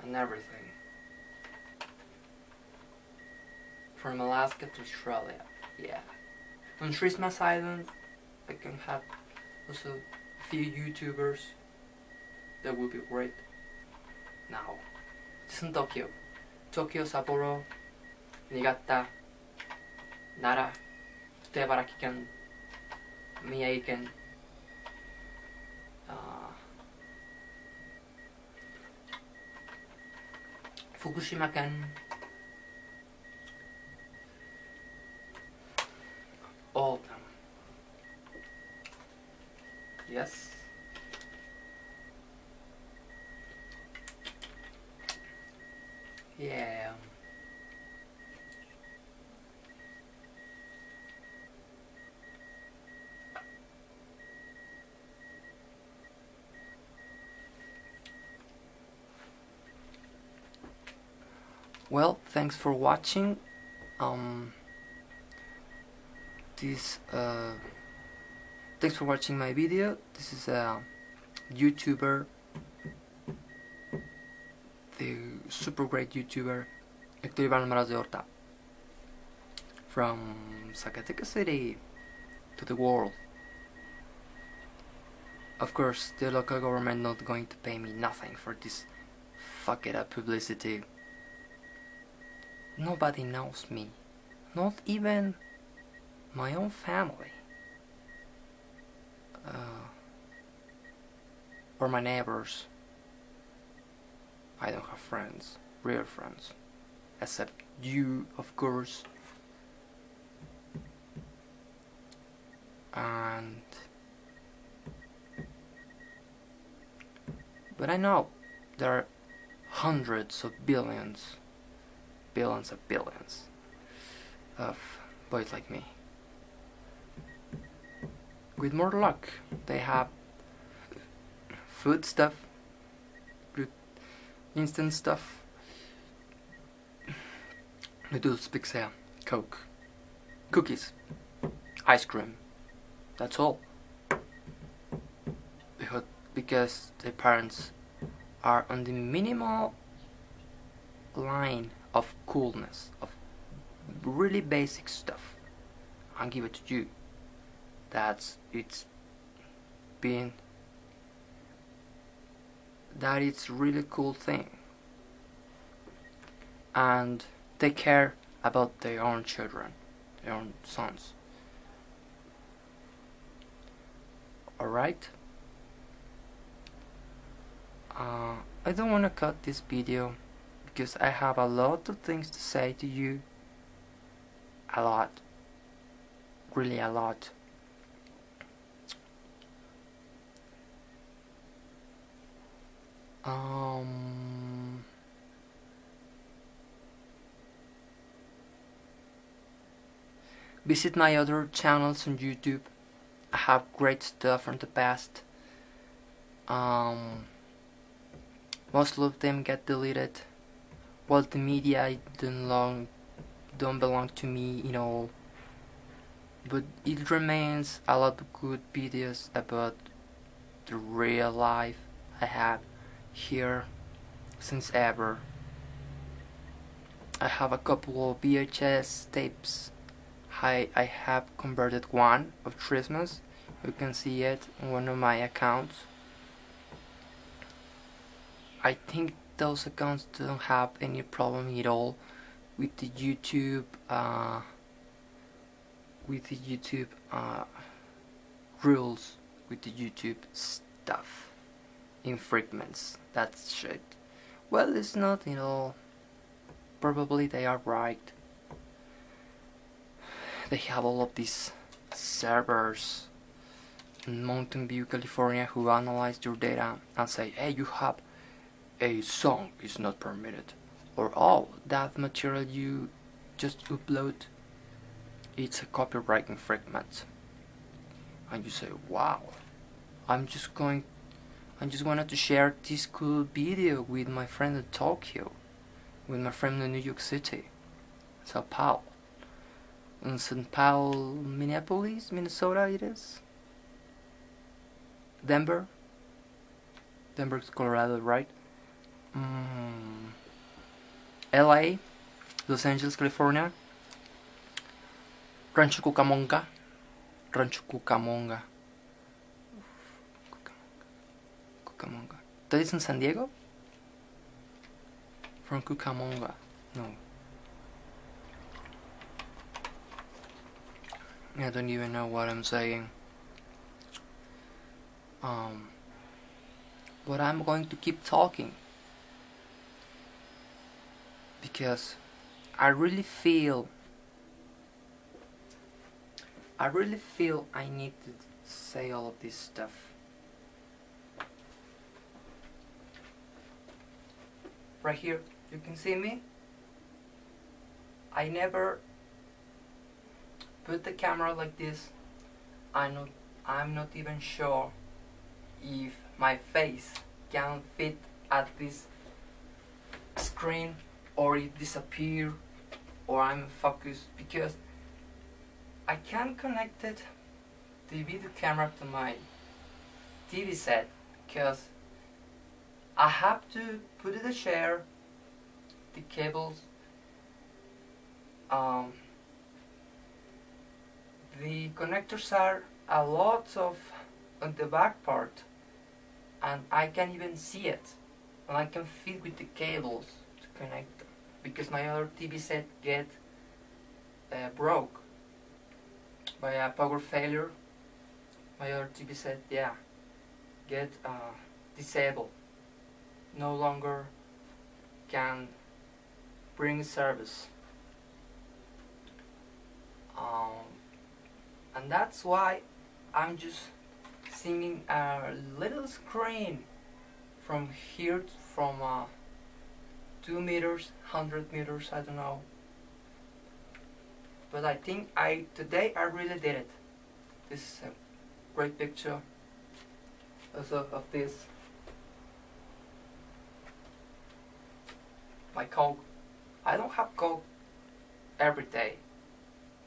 and everything. From Alaska to Australia, yeah. On Christmas Island, I can have also a few YouTubers. That would be great. Now, this is Tokyo. Tokyo, Sapporo, Niigata, Nara, Ibaraki-ken, Miyagi-ken, Fukushima-ken, all of them. Yes. Yeah. Well, thanks for watching. Thanks for watching my video. This is a YouTuber, the super great YouTuber Héctor Iván Almaraz de Horta, from Zacatecas City to the world. Of course, the local government not going to pay me nothing for this fuck it up publicity. Nobody knows me, not even my own family, or my neighbors. I don't have friends, real friends, except you, of course. But I know there are hundreds of billions of boys like me. With more luck, they have food stuff, good instant stuff, noodles, pizza, Coke, cookies, ice cream. That's all. Because their parents are on the minimal line of coolness, of really basic stuff, and give it to you. That it's really cool thing, and they care about their own children, their own sons. Alright? I don't want to cut this video because I have a lot of things to say to you. A lot. Really a lot. Visit my other channels on YouTube. I have great stuff from the past. Most of them get deleted. Multimedia don't belong to me, you know. But it remains a lot of good videos about the real life I have here since ever. I have a couple of VHS tapes. I have converted one of Christmas. You can see it on one of my accounts. I think those accounts don't have any problem at all with the YouTube rules, with the YouTube stuff, infringements, that shit. Well, it's not, you know. Probably they are right. They have all of these servers in Mountain View, California, who analyze your data and say, hey, you have a song is not permitted, or oh, that material you just upload, it's a copyright infringement, and you say, wow, I just wanted to share this cool video with my friend in Tokyo, with my friend in New York City, Sao Paulo, in St. Paul, Minneapolis, Minnesota it is, Denver's Colorado, right? LA, Los Angeles, California, Rancho Cucamonga. That is in San Diego? From Cucamonga, no. I don't even know what I'm saying. But I'm going to keep talking because I really feel I need to say all of this stuff. Right here, you can see me. I never put the camera like this. I'm not even sure if my face can fit at this screen, or it disappear, or I'm focused, because I can't connect the video camera to my TV set, because I have to put it a chair, the cables, the connectors are a lot of on the back part, and I can't even see it, and I can fit with the cables to connect them, because my other TV set get broke by a power failure. My other TV set, yeah, get disabled, no longer can bring service, and that's why I'm just seeing a little screen from here, from 2 meters, 100 meters, I don't know. But I think today I really did it. This is a great picture also of this. My Coke. I don't have Coke every day,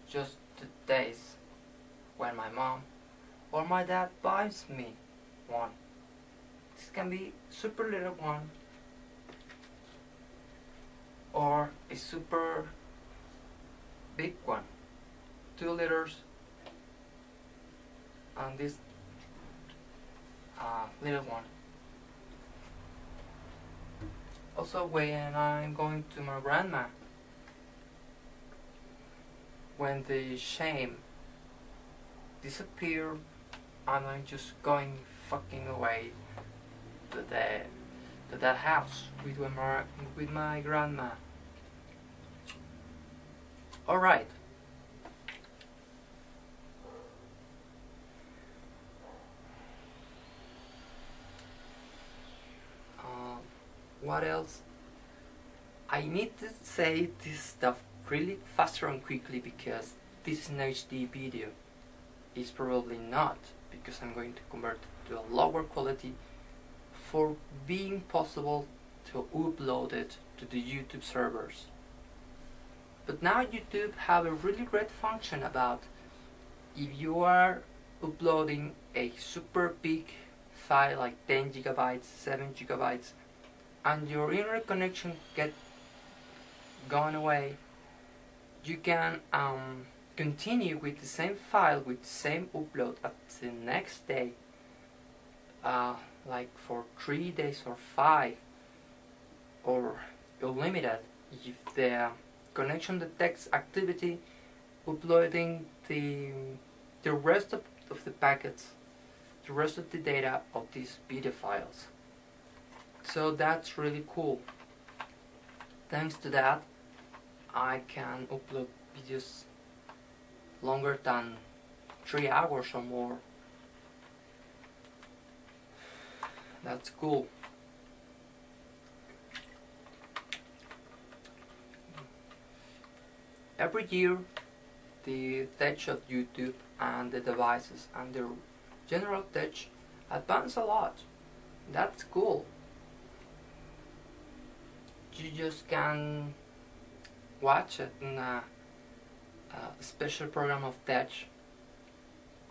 just the days when my mom or my dad buys me one. This can be super little one, or a super big one, 2 liters, and this little one. Also, when I'm going to my grandma, when the shame disappear, and I'm just going fucking away to that house with my grandma. All right. What else? I need to say this stuff really faster and quickly, because this is an HD video. It's probably not, because I'm going to convert it to a lower quality for being possible to upload it to the YouTube servers. But now YouTube have a really great function about if you are uploading a super big file like 10 gigabytes, 7 gigabytes, and your internet connection get gone away, you can continue with the same file, with the same upload at the next day, like for 3 days or 5, or unlimited if the connection detects activity, uploading the rest of the packets, the rest of the data of these video files. So that's really cool. Thanks to that, I can upload videos longer than 3 hours or more. That's cool. Every year, the tech of YouTube and the devices and the general tech advance a lot. That's cool. You just can watch it in a special program of tech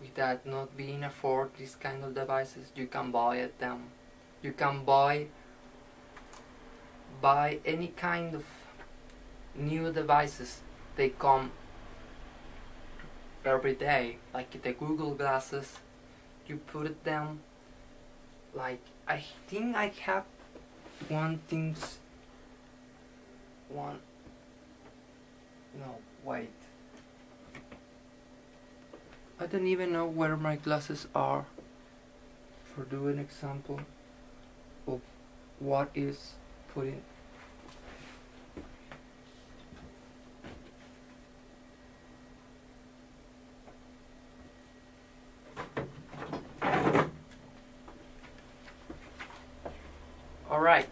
without not being afford these kind of devices. You can buy it them. You can buy any kind of new devices. They come every day, like the Google glasses. You put it them. Like, I think I have no, wait. I don't even know where my glasses are for doing an example of what is putting. Alright,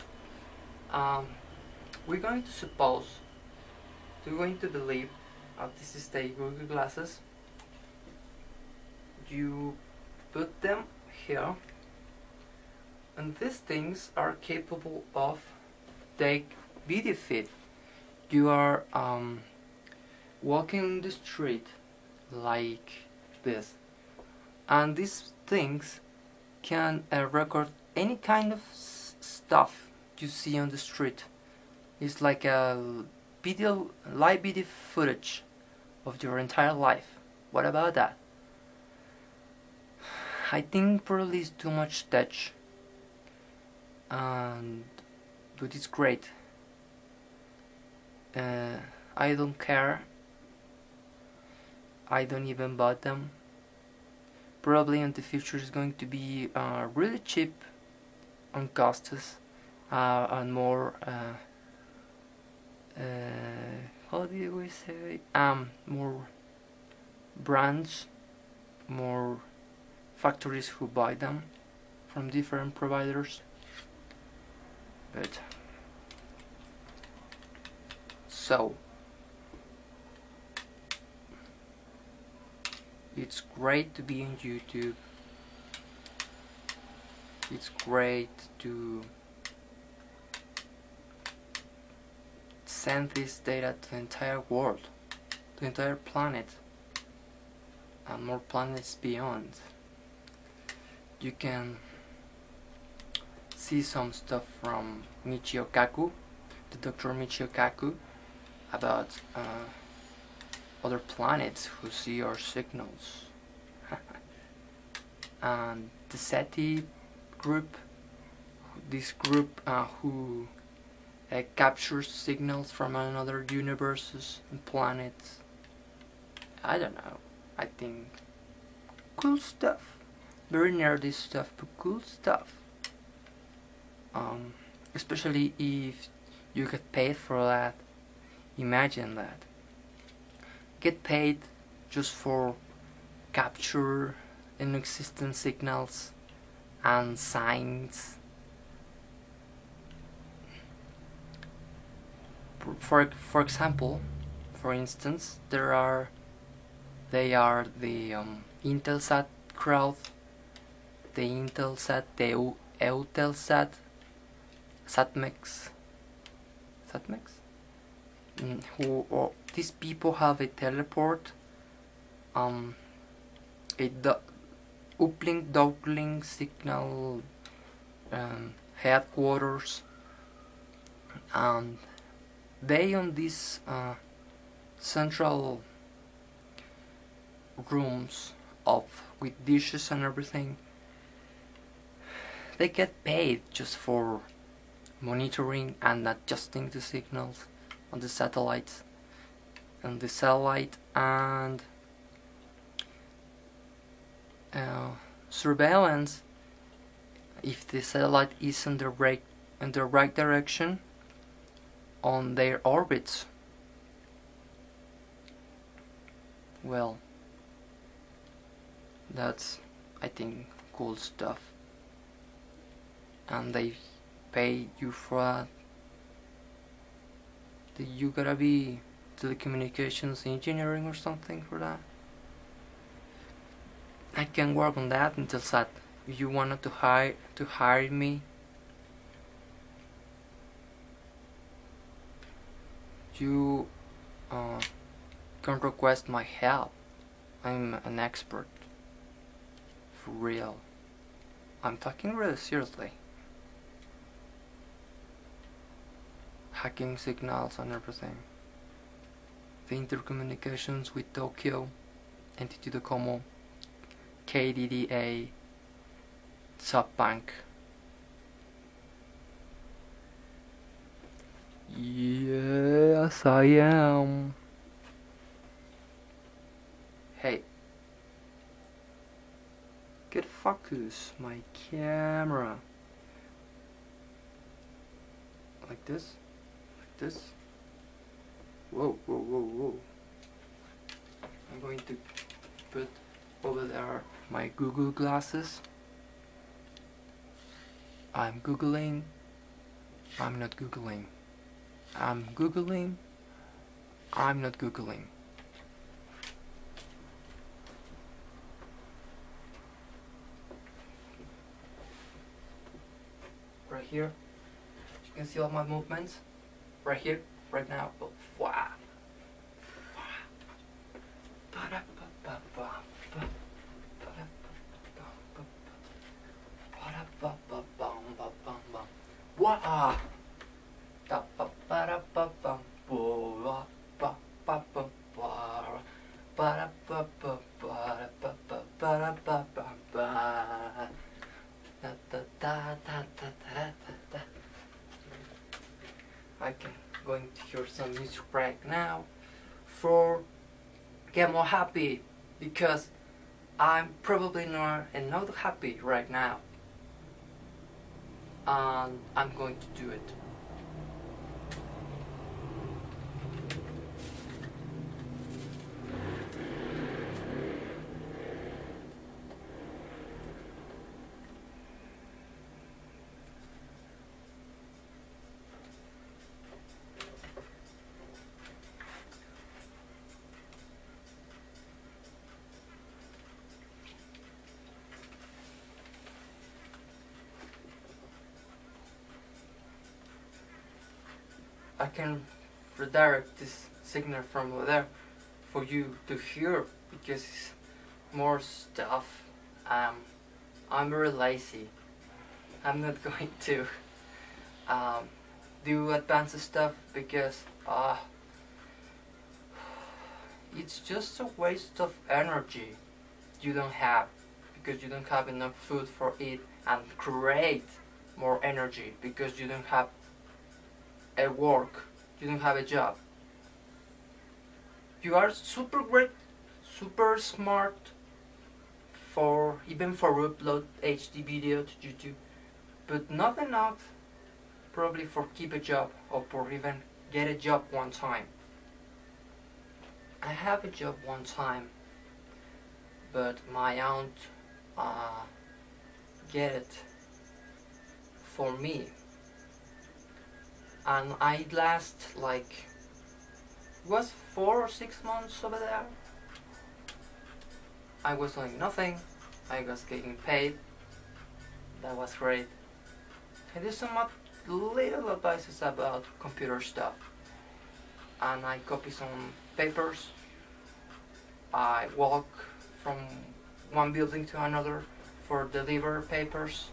we're going to believe this is the Google glasses. You put them here, and these things are capable of take video feed. You are walking the street like this, and these things can record any kind of stuff you see on the street. It's like a live video footage of your entire life. What about that? I think probably it's too much tech, but it's great. I don't care. I don't even buy them. Probably in the future it's going to be really cheap on costs and more how do we say, more brands, more factories who buy them from different providers. But so it's great to be on YouTube. It's great to send this data to the entire world, to the entire planet, and more planets beyond. You can see some stuff from Michio Kaku, the Dr. Michio Kaku, about other planets who see our signals. And the SETI group, this group who captures signals from another universes and planets. I don't know, I think cool stuff, very nerdy stuff, but cool stuff. Especially if you get paid for that. Imagine that. Get paid just for capture inexistent signals and signs. For example, for instance, they are the Intelsat crowd, the Intelsat, the Eutelsat, Satmex, who these people have a teleport, a uplink downlink signal headquarters, and they on these central rooms with dishes and everything, they get paid just for monitoring and adjusting the signals on the satellites, and surveillance if the satellite is in the right direction on their orbits. Well, That's, I think, cool stuff. And they pay you for that. You gotta be telecommunications engineering or something for that. I can work on that until that. If you wanted to hire me, you can request my help. I'm an expert. For real. I'm talking really seriously. Hacking signals and everything. The intercommunications with Tokyo, Entity Docomo, KDDA, SoftBank. Yes, I am. Hey. Get focus, my camera. Like this? Like this? Whoa, whoa, whoa, whoa. I'm going to put over there my Google glasses. I'm Googling. I'm not Googling. I'm Googling. I'm not Googling. Right here. You can see all my movements. Right here. Right now. Oh, wow. Wow. I can going to hear some music right now for get more happy, because I'm probably not happy right now, and I'm going to do it. I can redirect this signal from over there for you to hear, because it's more stuff. I'm very lazy. I'm not going to do advanced stuff because it's just a waste of energy you don't have, because you don't have enough food for it, and create more energy because you don't have a work, you don't have a job. You are super great, super smart for even for upload HD video to YouTube, but not enough probably for keep a job or for even get a job one time. I have a job one time, but my aunt get it for me. And I last like was 4 or 6 months over there. I was doing nothing. I was getting paid. That was great. I did some little advices about computer stuff, and I copy some papers. I walk from one building to another for deliver papers,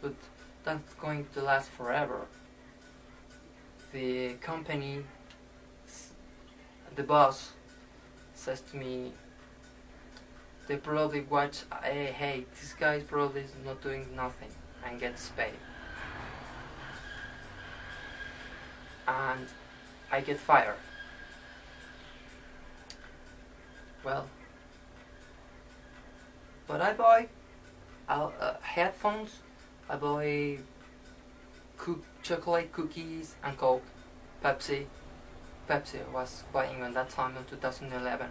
but that's going to last forever. The company, the boss, says to me, they probably watch, hey, this guy probably is not doing nothing, and gets paid. And I get fired. Well, but I buy headphones, I buy chocolate cookies and Coke, Pepsi. Pepsi I was buying at that time in 2011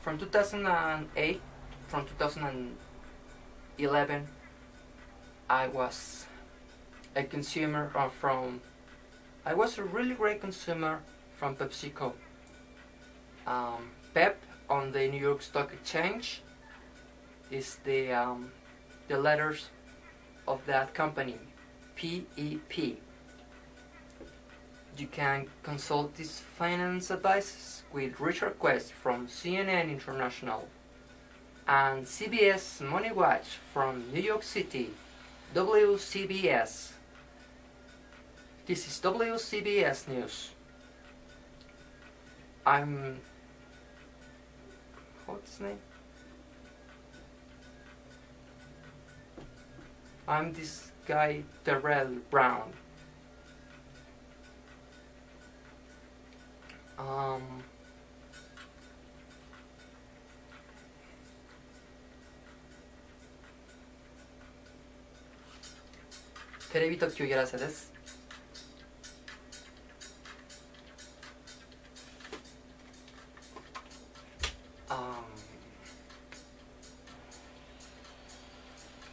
from 2008, from 2011, I was a consumer I was a really great consumer from PepsiCo. Pep on the New York Stock Exchange is the letters of that company, PEP. You can consult these finance advice with Richard Quest from CNN International and CBS Money Watch from New York City, WCBS. This is WCBS News. What's his name? I'm this guy, Terrell Brown. Television Tokyo Yarase desu.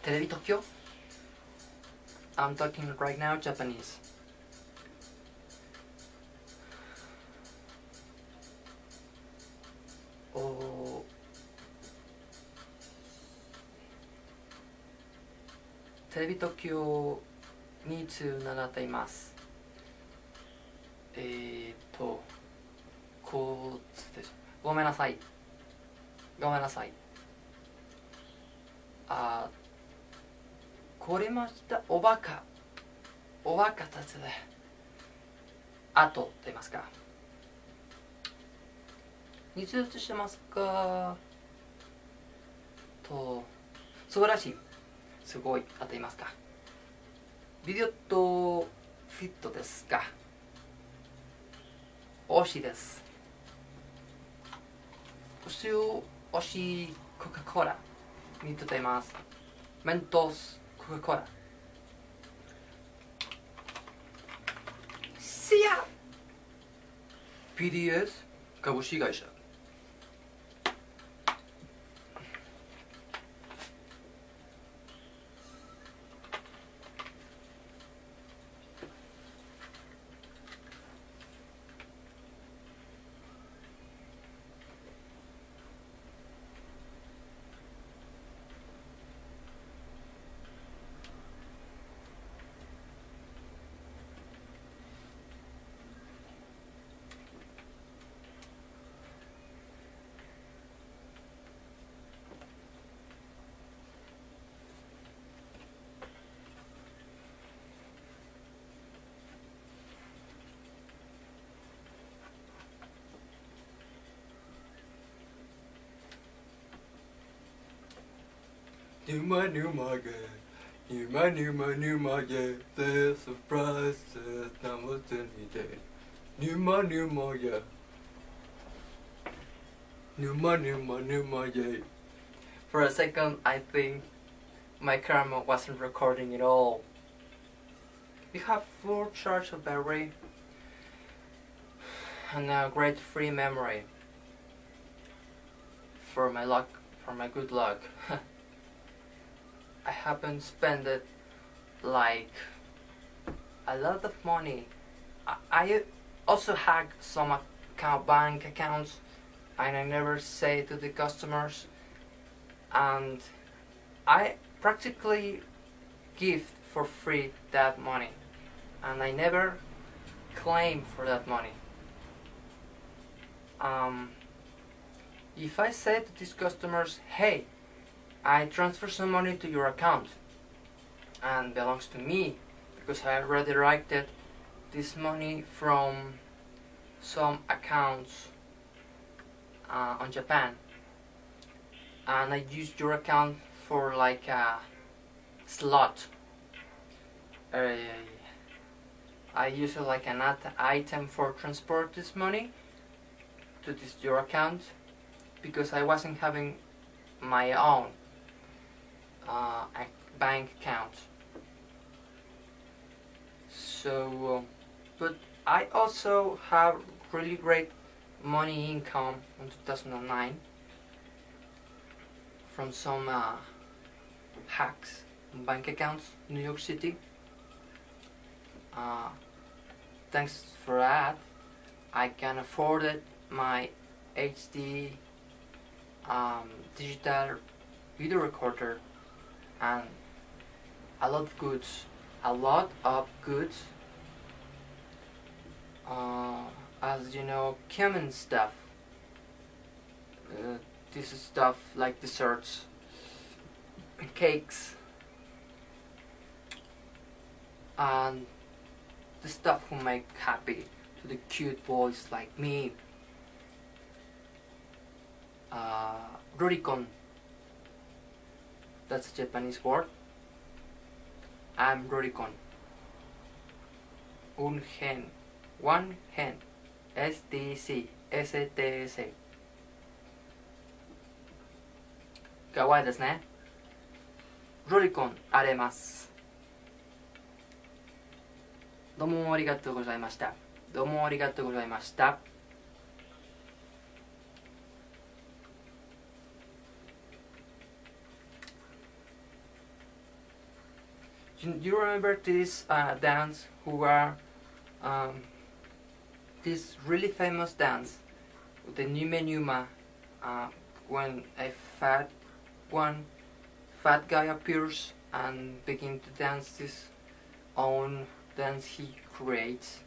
Television Tokyo. I'm talking right now Japanese. Television Tokyoに習っています。こうつってごめんなさい。これましたおバカたちであとって言いますか。似通してますかと素晴らしい。すごい当てますか。ビデオとフィットですか。惜しいです。惜しいコカ・コーラにとっています。メントスコカ・コーラ。See ya! PDS 株式会社。Numa, yeah, the surprises now in me day. Numa, yeah. Numa, yeah. For a second, I think my camera wasn't recording at all. We have full charge of battery and a great free memory. For my good luck. I haven't spent it like a lot of money. I also hack some bank accounts and I never say to the customers, and I practically give for free that money and I never claim for that money. If I say to these customers, hey, I transfer some money to your account and belongs to me because I redirected this money from some accounts on Japan, and I used your account for like a slot. I use it like an item for transport this money to your account because I wasn't having my own bank account. So, but I also have really great money income in 2009 from some hacks bank accounts in New York City. Thanks for that, I can afford it my HD digital video recorder and a lot of goods. As you know, common stuff. This is stuff like desserts, cakes, and the stuff who make happy to the cute boys like me. Rurikon. That's a Japanese word. I'm Rurikon. One hen. XT687. かわいいですね。ロリコンあります。どうもありがとうございました。どうもありがとうございました。You remember this dance who are this really famous dance, the Nume Numa, when a fat guy appears and begins to dance his own dance he creates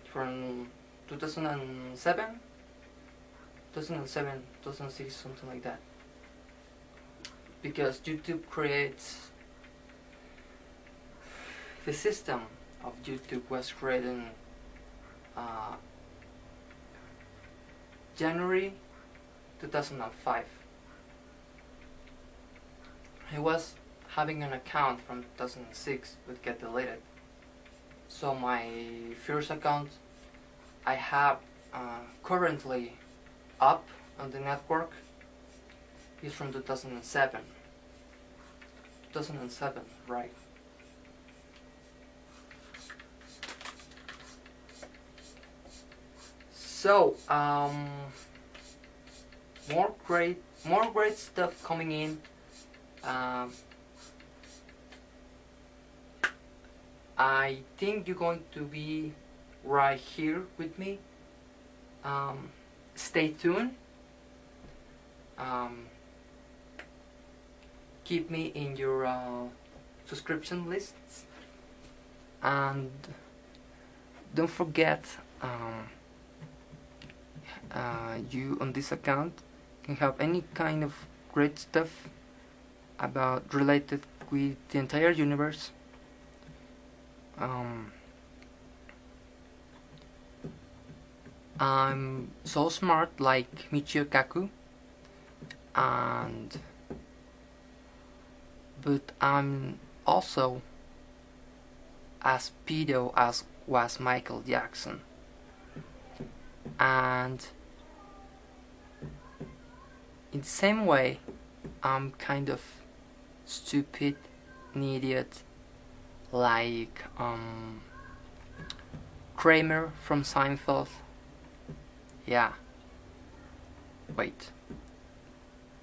from 2007, 2006, something like that. Because YouTube creates the system of YouTube was created in January 2005. I was having an account from 2006 but get deleted. So my first account I have currently up on the network is from 2007. 2007, right? So more great stuff coming in. I think you're going to be right here with me. Stay tuned. Keep me in your subscription lists, and don't forget you on this account can have any kind of great stuff about related with the entire universe. I'm so smart like Michio Kaku, but I'm also as pedo as was Michael Jackson, and in the same way I'm kind of stupid, an idiot like Kramer from Seinfeld. Yeah. Wait.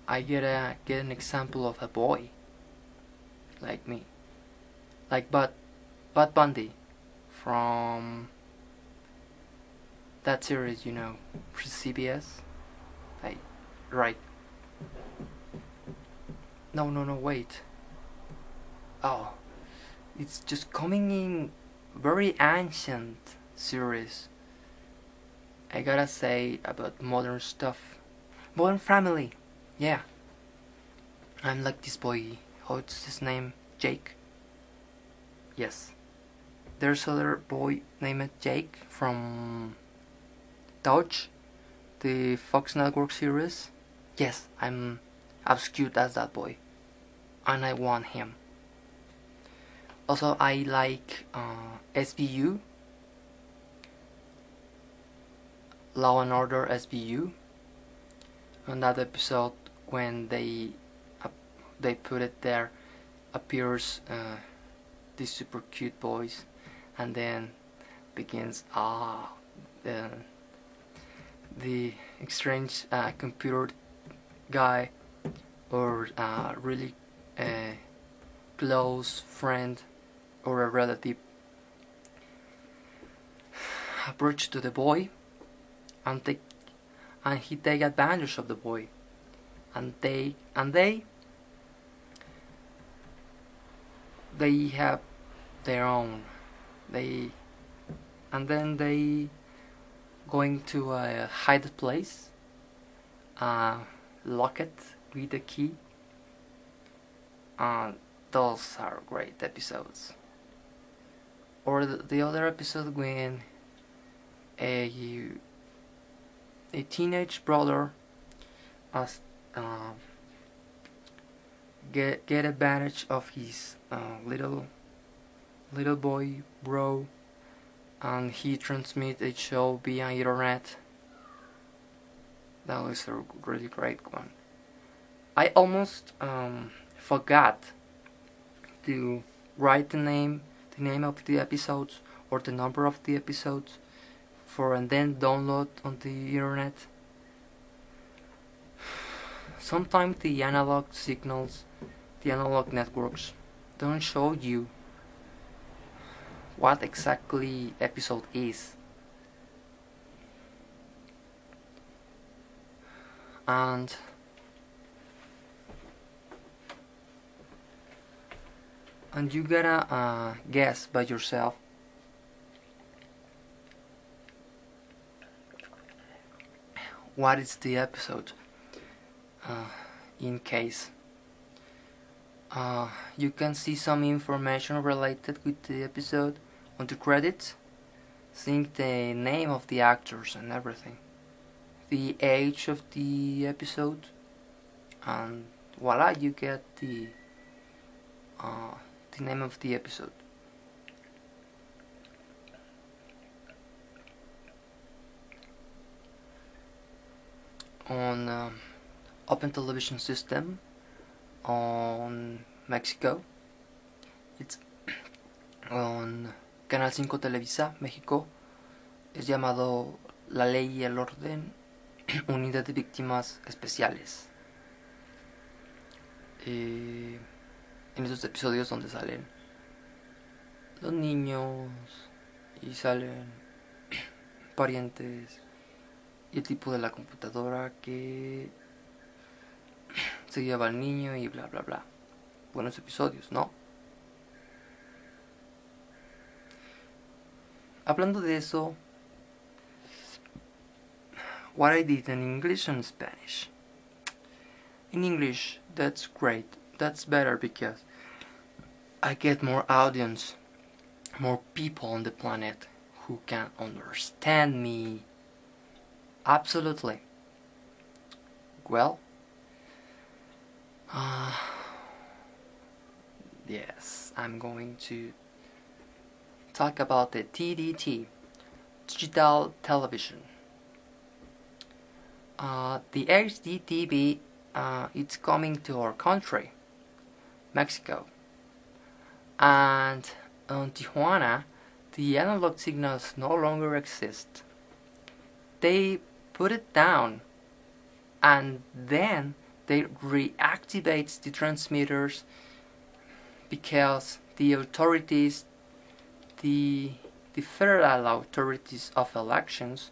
I get an example of a boy like me, like Bud Bundy from that series, you know, for CBS. Like, right. No, wait. Oh, it's just coming in very ancient series. I gotta say about modern stuff. Modern Family. Yeah. I'm like this boy. What's his name? Jake. Yes. There's other boy named Jake from Dodge, the Fox Network series. Yes, I'm as cute as that boy, and I want him. Also, I like SVU, Law and Order SVU. On that episode, when they put it there, appears these super cute boys, and then begins the strange computer guy or a really close friend or a relative approach to the boy and he take advantage of the boy, and they have their own, and then they going to a hidden place, lock it with the key. Those are great episodes. Or the other episode when a teenage brother get advantage of his little boy bro, and he transmit a show via internet. That was a really great one. I almost forgot to write the name of the episodes or the number of the episodes and then download on the internet. Sometimes the analog signals, the analog networks, don't show you what exactly episode is. And you gotta guess by yourself what is the episode. In case you can see some information related with the episode on the credits, seeing the name of the actors and everything, the age of the episode, and voila, you get the name of the episode. On Open Television System on Mexico, it's on Canal 5 Televisa, México, es llamado La Ley y el Orden, Unidad de Víctimas Especiales. En esos episodios donde salen los niños y salen parientes y el tipo de la computadora que se lleva al niño y bla bla bla. Buenos episodios, ¿no? Hablando de eso, what I did in English and Spanish. In English, that's great. That's better because I get more audience, more people on the planet who can understand me. Absolutely. Well, yes, I'm going to talk about the TDT, digital television. The HD TV, it's coming to our country, Mexico, and on Tijuana, the analog signals no longer exist. They put it down, and then they reactivate the transmitters because the authorities, the federal authorities of elections,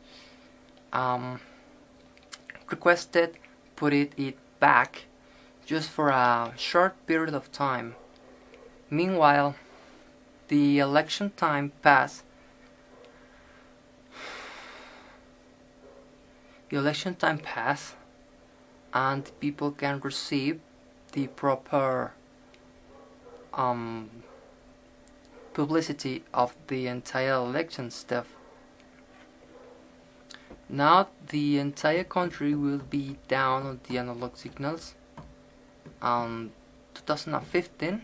requested put it back just for a short period of time. Meanwhile, the election time passed. The election time passed, and people can receive the proper publicity of the entire election stuff. Now the entire country will be down on the analog signals. 2015.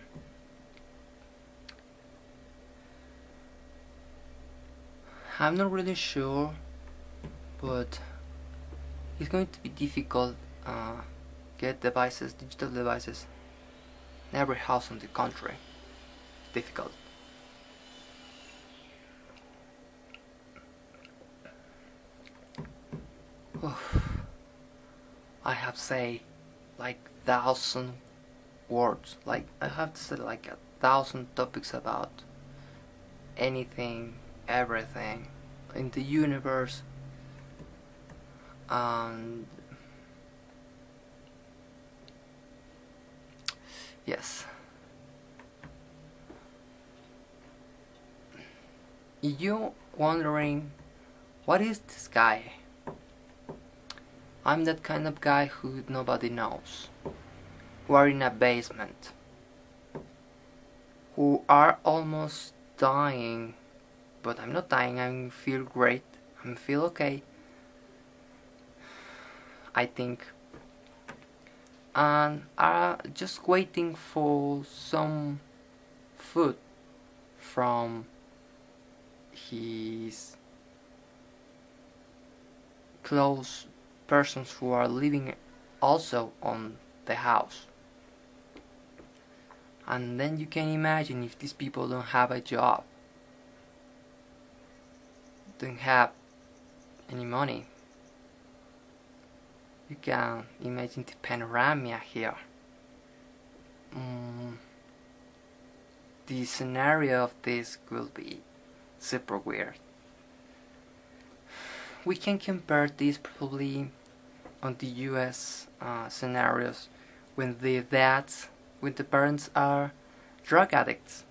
I'm not really sure, but it's going to be difficult get devices, digital devices in every house in the country. Difficult. I have say like 1,000 words. Like I have to say like 1,000 topics about anything, everything in the universe. And yes, you wondering what is this guy? I'm that kind of guy who nobody knows, who are in a basement, who are almost dying, but I'm not dying. I feel great. I feel okay, I think, and are just waiting for some food from his close persons who are living also on the house. And then you can imagine if these people don't have a job, don't have any money. You can imagine the panorama here. The scenario of this will be super weird. We can compare this probably on the US scenarios when the dads, when the parents are drug addicts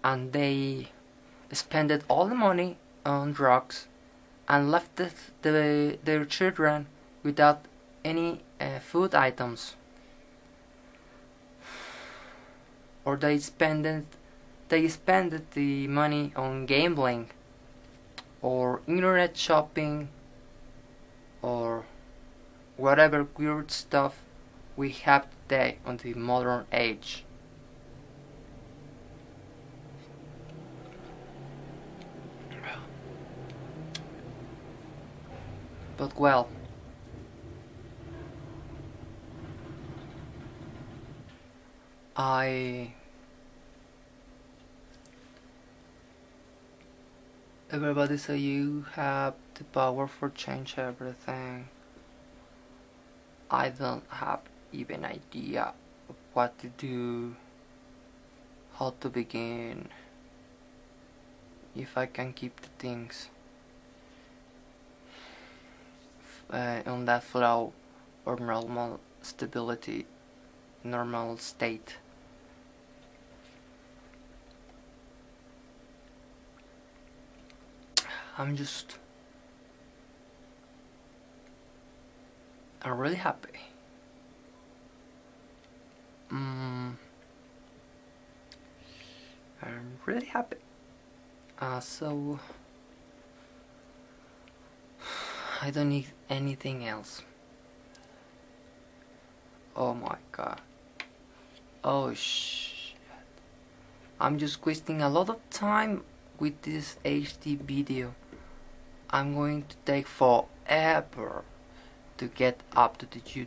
and they spended all the money on drugs and left their children without any food items, or they spended the money on gambling or internet shopping or whatever weird stuff we have today on the modern age. But well, everybody say you have the power for change everything. I don't have even idea of what to do, how to begin, if I can keep the things on that flow or normal stability, normal state. I'm really happy. I'm really happy. So I don't need anything else. Oh my god. Oh shit. I'm just wasting a lot of time with this HD video. I'm going to take forever to get up to the YouTube.